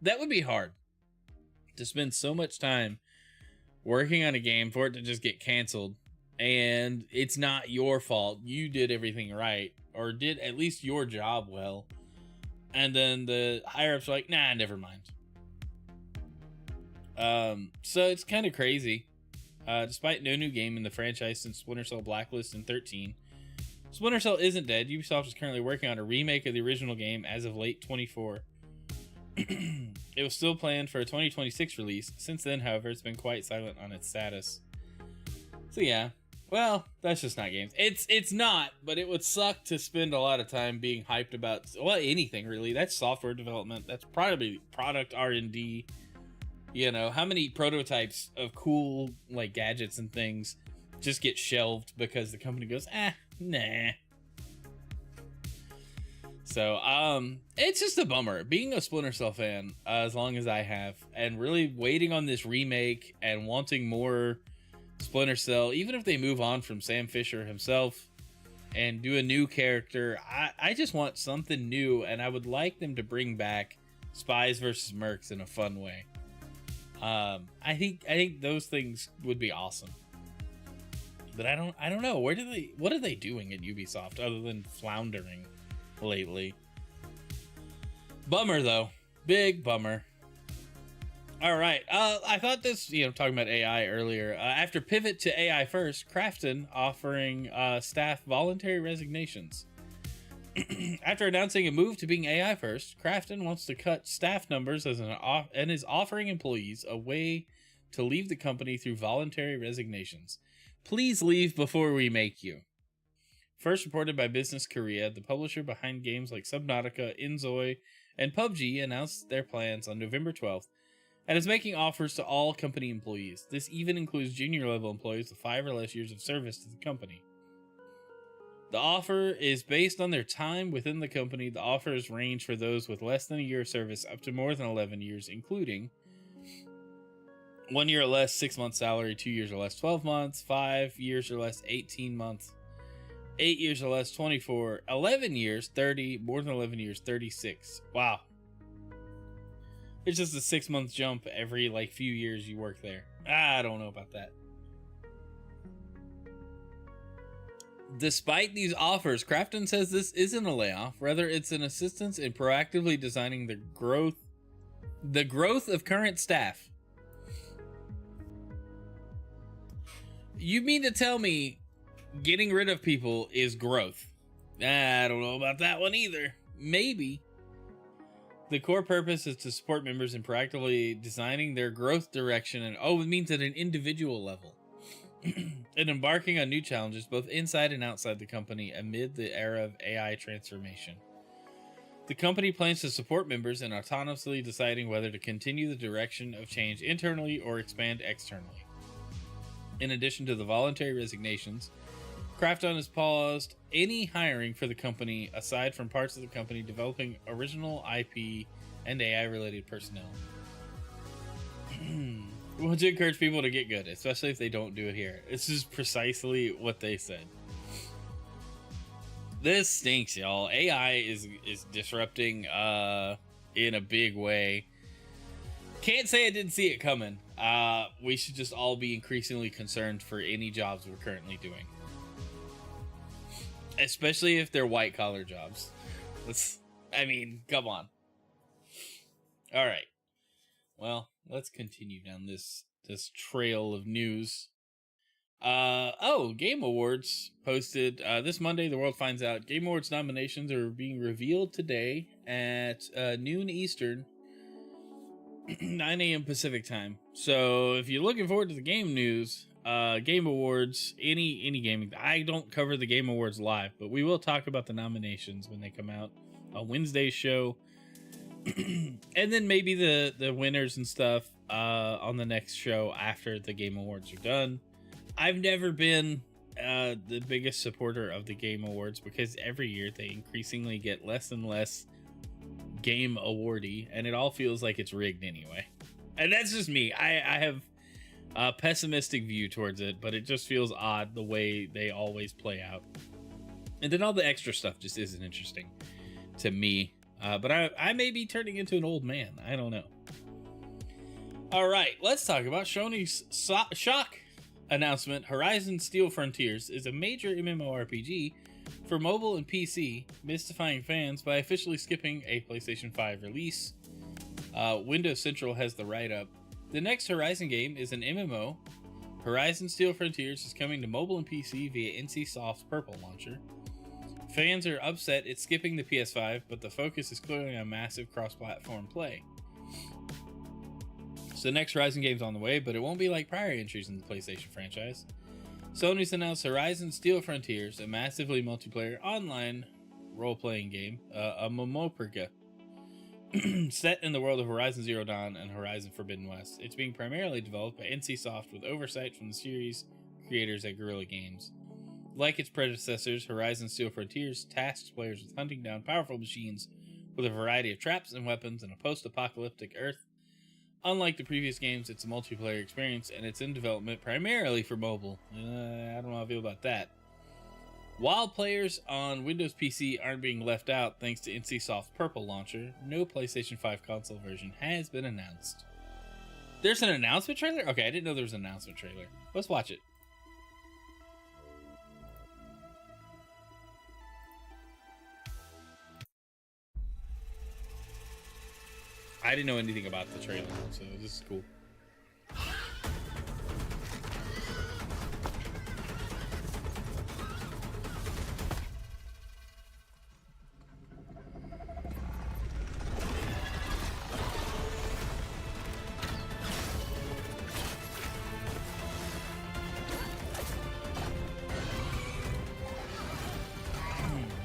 That would be hard. To spend so much time working on a game for it to just get canceled. And it's not your fault. You did everything right. Or did at least your job well. And then the higher-ups are like, nah, never mind. So it's kind of crazy. Despite no new game in the franchise since Splinter Cell Blacklist in 13, Splinter Cell isn't dead. Ubisoft is currently working on a remake of the original game as of late 24. It was still planned for a 2026 release. Since then, however, it's been quite silent on its status. So yeah, well, that's just not games. It's not, but it would suck to spend a lot of time being hyped about, well, anything really. That's software development. That's probably product R&D. You know, how many prototypes of cool, like, gadgets and things just get shelved because the company goes, nah. So, it's just a bummer. Being a Splinter Cell fan, as long as I have, and really waiting on this remake and wanting more Splinter Cell, even if they move on from Sam Fisher himself and do a new character, I just want something new, and I would like them to bring back Spies versus Mercs in a fun way. I think those things would be awesome. But I don't know. What are they doing at Ubisoft other than floundering lately? Bummer though. Big bummer. All right. I thought this, talking about AI earlier, after pivot to AI first, Krafton offering staff voluntary resignations. After announcing a move to being AI first, Krafton wants to cut staff numbers and is offering employees a way to leave the company through voluntary resignations. Please leave before we make you. First reported by Business Korea, the publisher behind games like Subnautica, Inzoi, and PUBG announced their plans on November 12th and is making offers to all company employees. This even includes junior level employees with 5 or less years of service to the company. The offer is based on their time within the company. The offers range for those with less than a year of service up to more than 11 years, including 1 year or less, 6 months salary, 2 years or less, 12 months, 5 years or less, 18 months, 8 years or less, 24, 11 years, 30, more than 11 years, 36. Wow. It's just a 6-month jump every few years you work there. I don't know about that. Despite these offers, Krafton says this isn't a layoff. Rather, it's an assistance in proactively designing the growth of current staff. You mean to tell me getting rid of people is growth? I don't know about that one either. Maybe. The core purpose is to support members in proactively designing their growth direction, and it means at an individual level. And embarking on new challenges both inside and outside the company amid the era of AI transformation. The company plans to support members in autonomously deciding whether to continue the direction of change internally or expand externally. In addition to the voluntary resignations, Krafton has paused any hiring for the company aside from parts of the company developing original IP and AI-related personnel. We want to encourage people to get good, especially if they don't do it here. This is precisely what they said. This stinks, y'all. AI is disrupting in a big way. Can't say I didn't see it coming. We should just all be increasingly concerned for any jobs we're currently doing. Especially if they're white-collar jobs. Come on. All right. Well, let's continue down this trail of news. Game Awards posted this Monday. The world finds out Game Awards nominations are being revealed today at noon Eastern, 9 a.m. Pacific time. So if you're looking forward to the game news, Game Awards, any gaming, I don't cover the Game Awards live, but we will talk about the nominations when they come out on Wednesday's show. And then maybe the winners and stuff on the next show after the Game Awards are done. I've never been the biggest supporter of the Game Awards because every year they increasingly get less and less game awardee, and it all feels like it's rigged anyway. And that's just me. I have a pessimistic view towards it, but it just feels odd the way they always play out. And then all the extra stuff just isn't interesting to me. But I may be turning into an old man. I don't know. All right, let's talk about Sony's shock announcement. Horizon Steel Frontiers is a major MMORPG for mobile and PC, mystifying fans by officially skipping a PlayStation 5 release. Windows Central has the write-up. The next Horizon game is an MMO. Horizon Steel Frontiers is coming to mobile and PC via NCSoft's Purple launcher. Fans are upset it's skipping the PS5, but the focus is clearly on massive cross-platform play. So the next Horizon game's on the way, but it won't be like prior entries in the PlayStation franchise. Sony's announced Horizon Steel Frontiers, a massively multiplayer online role-playing game, a MMORPG, set in the world of Horizon Zero Dawn and Horizon Forbidden West. It's being primarily developed by NCSoft with oversight from the series creators at Guerrilla Games. Like its predecessors, Horizon Steel Frontiers tasks players with hunting down powerful machines with a variety of traps and weapons in a post-apocalyptic Earth. Unlike the previous games, it's a multiplayer experience, and it's in development primarily for mobile. I don't know how I feel about that. While players on Windows PC aren't being left out thanks to NCSoft's Purple launcher, no PlayStation 5 console version has been announced. There's an announcement trailer? Okay, I didn't know there was an announcement trailer. Let's watch it. I didn't know anything about the trailer, so this is cool.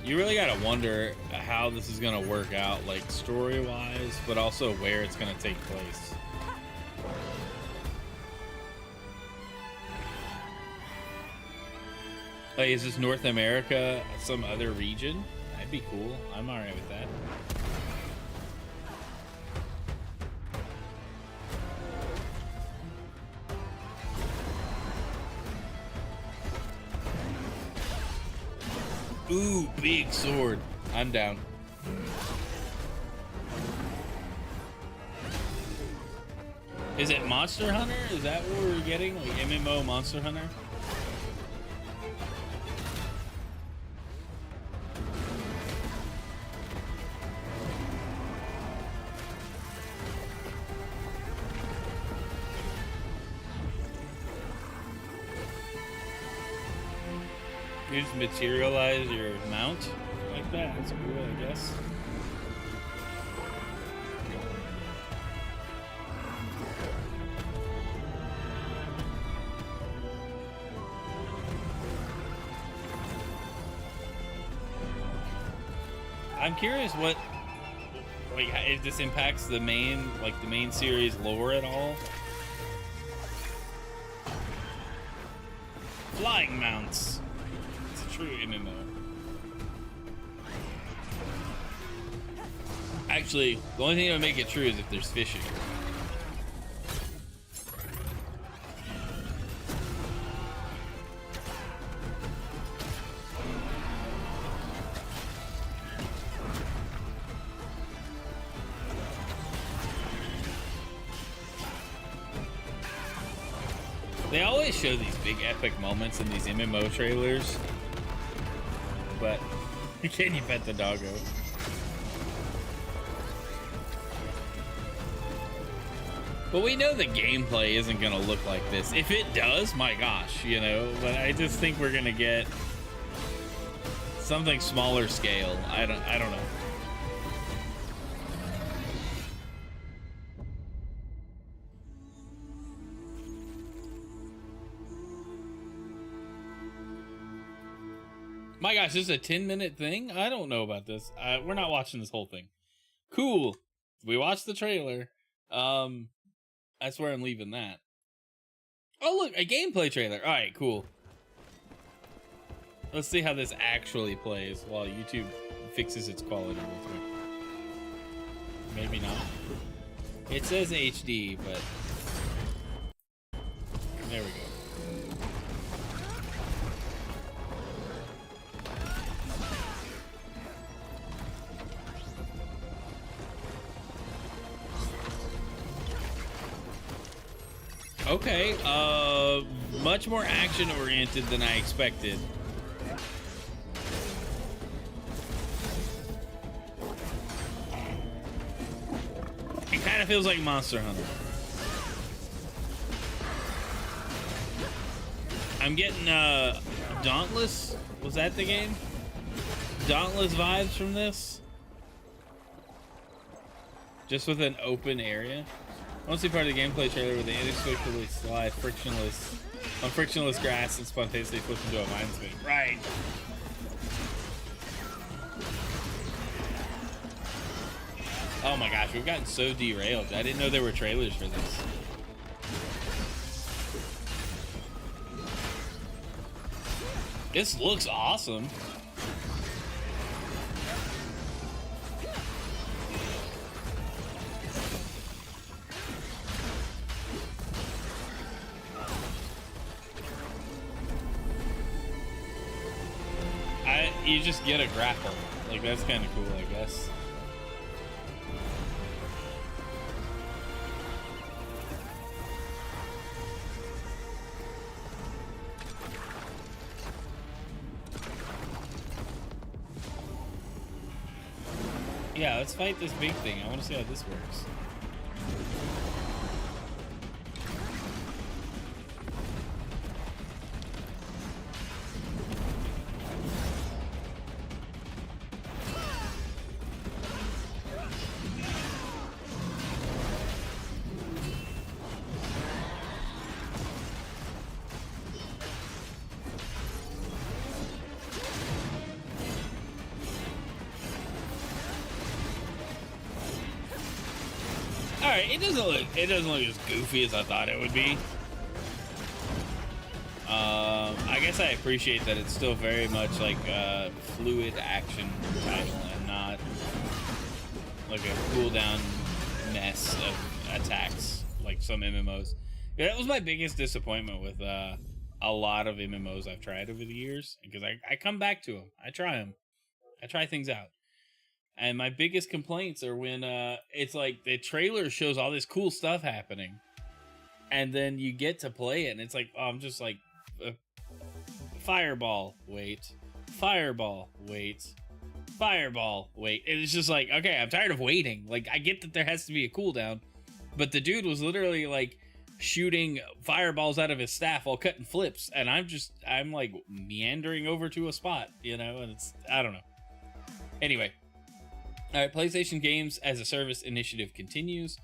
You really gotta wonder how this is gonna work out, like story-wise, but also where it's gonna take place. Like, is this North America, some other region? That'd be cool. I'm alright with that. Ooh, big sword. I'm down. Is it Monster Hunter? Is that what we're getting? Like MMO Monster Hunter? You just materialize your mount like that. That's cool, I guess. I'm curious what like if this impacts the main series lore at all. Flying mounts. It's a true MMO. Actually, the only thing that would make it true is if there's fishing. They always show these big epic moments in these MMO trailers, but can you pet the doggo? But we know the gameplay isn't gonna look like this. If it does, my gosh, you know, but I just think we're gonna get something smaller scale. I don't know. My gosh, this is a 10-minute thing? I don't know about this. We're not watching this whole thing. Cool. We watched the trailer. That's where I'm leaving that. Oh, look, a gameplay trailer. All right, cool. Let's see how this actually plays while YouTube fixes its quality real quick. Maybe not. It says HD, but there we go. Okay, much more action-oriented than I expected. It kind of feels like Monster Hunter. I'm getting, Dauntless? Was that the game? Dauntless vibes from this? Just with an open area? I want to see part of the gameplay trailer where they inexplicably slide frictionless grass and spontaneously flip into a minesweep. Right. Oh my gosh, we've gotten so derailed. I didn't know there were trailers for this. This looks awesome. You just get a grapple. Like, that's kind of cool, I guess. Yeah, let's fight this big thing. I want to see how this works. Alright, it doesn't look as goofy as I thought it would be. I guess I appreciate that it's still very much like a fluid action title and not like a cooldown mess of attacks like some MMOs. Yeah, that was my biggest disappointment with a lot of MMOs I've tried over the years, because I come back to them. I try them. I try things out. And my biggest complaints are when it's like the trailer shows all this cool stuff happening, and then you get to play it, and it's like, oh, I'm just like, fireball, wait, fireball, wait, fireball, wait. And it's just like, okay, I'm tired of waiting. Like, I get that there has to be a cooldown, but the dude was literally like shooting fireballs out of his staff while cutting flips, and I'm like meandering over to a spot, you know, and it's, I don't know. Anyway. All right, PlayStation Games as a Service initiative continues.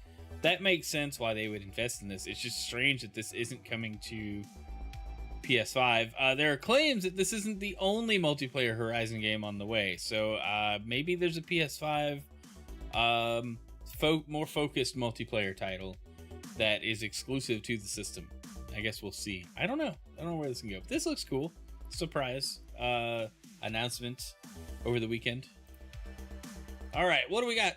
That makes sense why they would invest in this. It's just strange that this isn't coming to PS5. There are claims that this isn't the only multiplayer Horizon game on the way. So maybe there's a PS5 more focused multiplayer title that is exclusive to the system. I guess we'll see. I don't know where this can go. This looks cool. Surprise announcement over the weekend. All right, what do we got?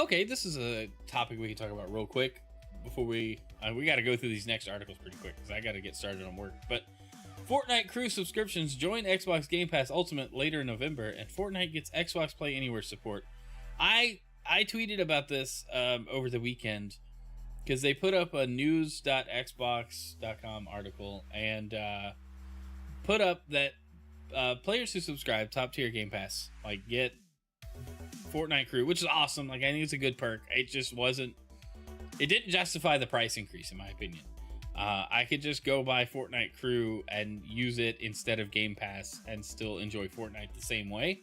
Okay, this is a topic we can talk about real quick before we got to go through these next articles pretty quick because I got to get started on work. But Fortnite crew subscriptions join Xbox Game Pass Ultimate later in November, and Fortnite gets Xbox Play Anywhere support. I tweeted about this over the weekend because they put up a news.xbox.com article and put up that players who subscribe top tier Game Pass like get Fortnite crew, which is awesome. Like, I think it's a good perk. It didn't justify the price increase in my opinion. I could just go buy Fortnite crew and use it instead of Game Pass and still enjoy Fortnite the same way.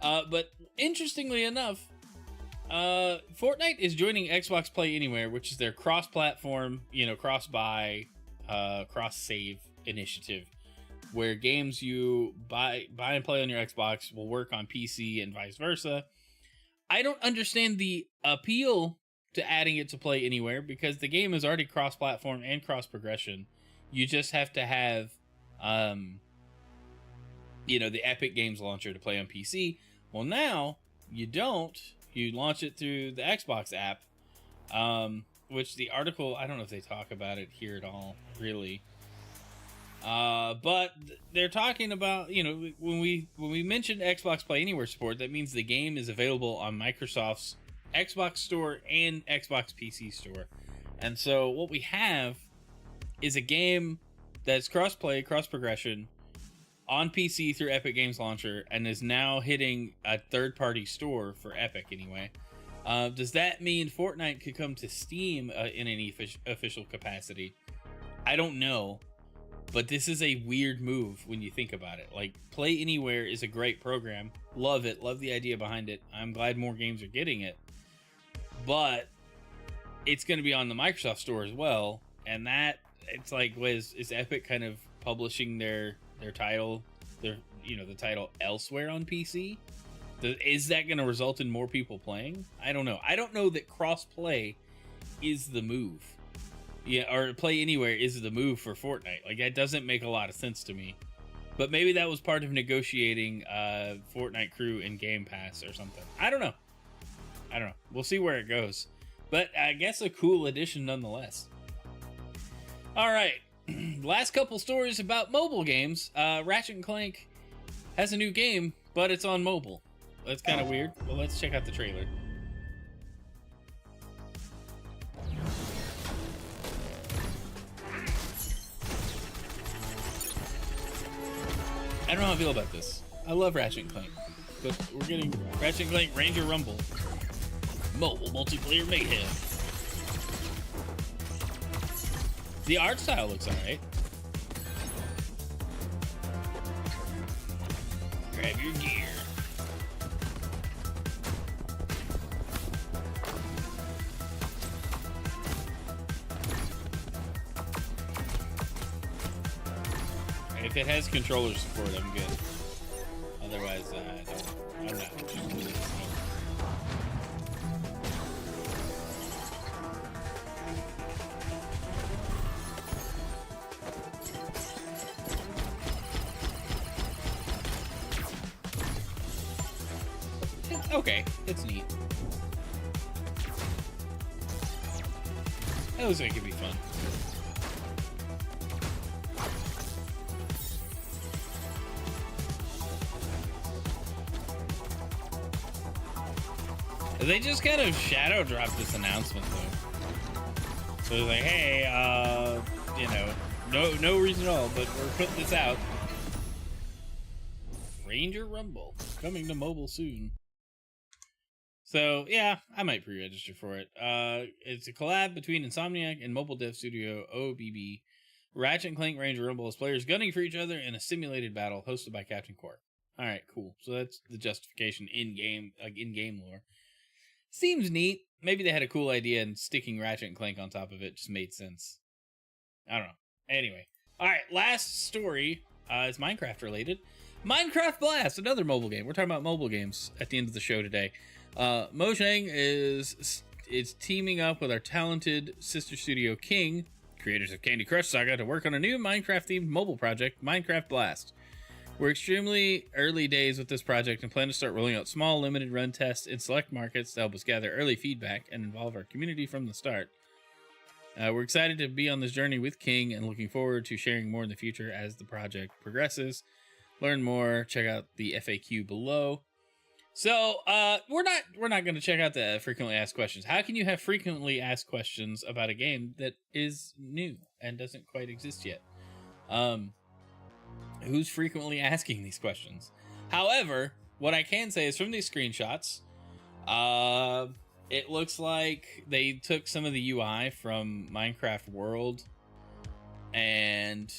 But interestingly enough, Fortnite is joining Xbox Play Anywhere, which is their cross-platform, cross-buy, cross-save initiative, where games you buy and play on your Xbox will work on PC and vice versa. I don't understand the appeal to adding it to Play Anywhere because the game is already cross-platform and cross-progression. You just have to have, the Epic Games launcher to play on PC. Well, now you don't. You launch it through the Xbox app, which the article, I don't know if they talk about it here at all, really. But they're talking about, when we mentioned Xbox Play Anywhere support, that means the game is available on Microsoft's Xbox Store and Xbox PC Store. And so what we have is a game that's cross-play, cross-progression on PC through Epic Games Launcher and is now hitting a third-party store for Epic anyway. Does that mean Fortnite could come to Steam in any official capacity? I don't know. But this is a weird move when you think about it. Like, Play Anywhere is a great program. Love it. Love the idea behind it. I'm glad more games are getting it. But it's going to be on the Microsoft Store as well. And that, it's like, is Epic kind of publishing their title, the title elsewhere on PC? Is that going to result in more people playing? I don't know. I don't know that cross-play is the move. Yeah, or Play Anywhere is the move for Fortnite. Like, that doesn't make a lot of sense to me. But maybe that was part of negotiating Fortnite crew in Game Pass or something. I don't know. We'll see where it goes. But I guess a cool addition nonetheless. All right. Last couple stories about mobile games. Ratchet & Clank has a new game, but it's on mobile. That's kind of weird. Well, let's check out the trailer. I don't know how I feel about this. I love Ratchet & Clank, but we're getting Ratchet & Clank Ranger Rumble. Mobile multiplayer mayhem. The art style looks alright. Grab your gear. If it has controller support, I'm good. Otherwise, I'm not interested in this. Okay, it's neat. That looks like it could be fun. They just kind of shadow dropped this announcement though. So it's like, hey, no reason at all, but we're putting this out. Ranger Rumble coming to mobile soon. So yeah, I might pre-register for it. It's a collab between Insomniac and mobile dev studio OBB. Ratchet & Clank Ranger Rumble is players gunning for each other in a simulated battle hosted by Captain Quark. All right, cool. So that's the justification in game, like in game lore. Seems neat. Maybe they had a cool idea and sticking Ratchet & Clank on top of it just made sense. I don't know. Anyway. Alright, last story is Minecraft related. Minecraft Blast, another mobile game. We're talking about mobile games at the end of the show today. Mojang is teaming up with our talented sister studio King, creators of Candy Crush Saga, to work on a new Minecraft-themed mobile project, Minecraft Blast. We're extremely early days with this project and plan to start rolling out small, limited run tests in select markets to help us gather early feedback and involve our community from the start. We're excited to be on this journey with King and looking forward to sharing more in the future as the project progresses. Learn more, check out the FAQ below. So, we're not going to check out the frequently asked questions. How can you have frequently asked questions about a game that is new and doesn't quite exist yet? Who's frequently asking these questions? However, what I can say is from these screenshots, it looks like they took some of the UI from Minecraft World and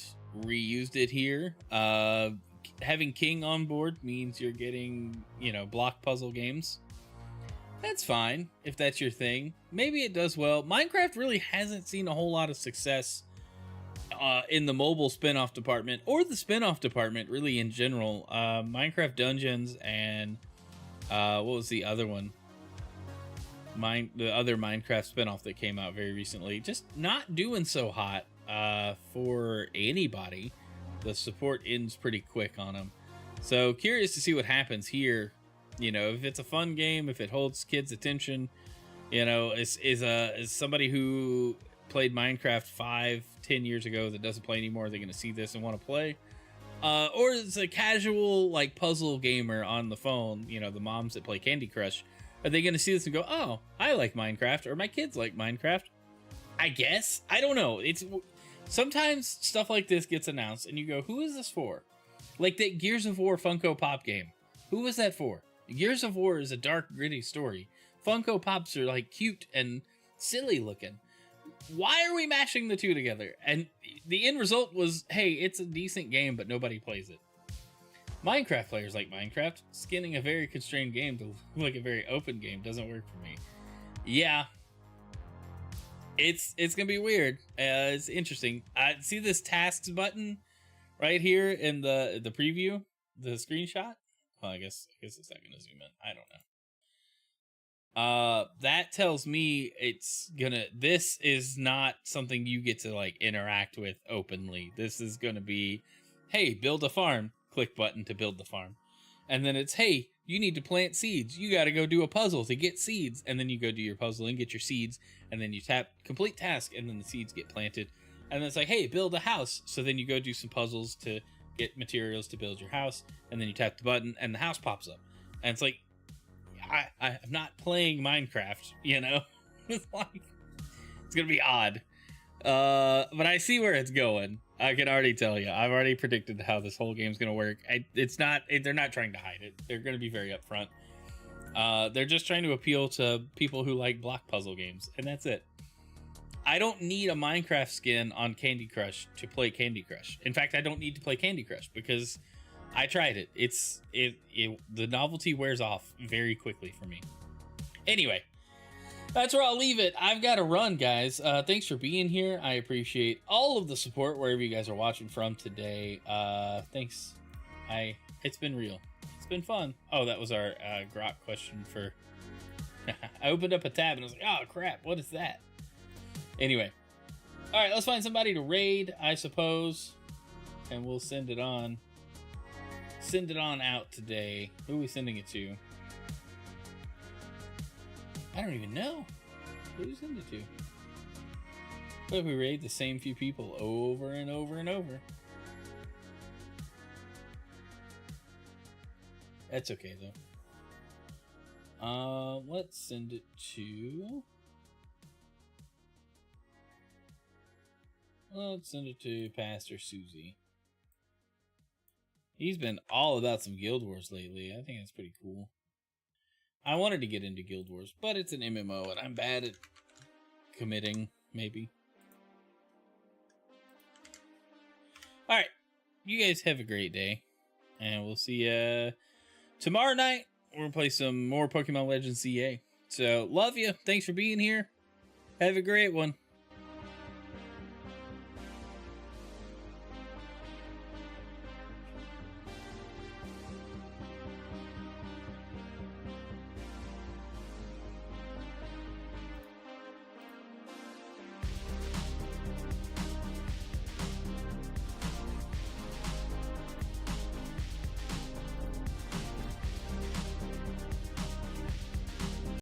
reused it here. Having King on board means you're getting, block puzzle games. That's fine if that's your thing. Maybe it does well. Minecraft really hasn't seen a whole lot of success in the mobile spin-off department, or the spin-off department really in general. Minecraft Dungeons and what was the other one? The other Minecraft spin-off that came out very recently, just not doing so hot for anybody. The support ends pretty quick on them. So curious to see what happens here. If it's a fun game, if it holds kids' attention, is somebody who played Minecraft 5-10 years ago that doesn't play anymore, they're going to see this and want to play? Or it's a casual puzzle gamer on the phone, the moms that play Candy Crush. Are they going to see this and go, oh, I like Minecraft, or my kids like Minecraft? I guess. I don't know. Sometimes stuff like this gets announced and you go, who is this for? Like that Gears of War Funko Pop game. Who was that for? Gears of War is a dark, gritty story. Funko Pops are cute and silly looking. Why are we mashing the two together? And the end result was, hey, it's a decent game, but nobody plays it. Minecraft players like Minecraft. Skinning a very constrained game to look like a very open game doesn't work for me. Yeah. It's gonna be weird. It's interesting. See this tasks button right here in the preview, the screenshot? Well, I guess it's not gonna zoom in. I don't know. That tells me this is not something you get to interact with openly. This is gonna be, hey, build a farm. Click button to build the farm. And then it's, hey, you need to plant seeds. You got to go do a puzzle to get seeds. And then you go do your puzzle and get your seeds. And then you tap complete task and then the seeds get planted. And then it's like, hey, build a house. So then you go do some puzzles to get materials to build your house. And then you tap the button and the house pops up. And it's like, I'm not playing Minecraft, It's it's going to be odd. But I see where it's going. I can already tell you. I've already predicted how this whole game's going to work. They're not trying to hide it. They're going to be very upfront. They're just trying to appeal to people who like block puzzle games, and that's it. I don't need a Minecraft skin on Candy Crush to play Candy Crush. In fact, I don't need to play Candy Crush because I tried it. The novelty wears off very quickly for me. Anyway, that's where I'll leave it. I've got to run, guys. Thanks for being here. I appreciate all of the support wherever you guys are watching from today. Thanks. It's been real. It's been fun. Oh, that was our Grok question for... I opened up a tab and I was like, oh, crap. What is that? Anyway. All right, let's find somebody to raid, I suppose. And we'll send it on. Send it on out today. Who are we sending it to? I don't even know. Who do we send it to? What if we raid the same few people over and over and over? That's okay, though. Let's send it to... Let's send it to Pastor Susie. He's been all about some Guild Wars lately. I think that's pretty cool. I wanted to get into Guild Wars, but it's an MMO, and I'm bad at committing, maybe. Alright, you guys have a great day, and we'll see you tomorrow night. We're going to play some more Pokemon Legends CA. So, love you. Thanks for being here. Have a great one.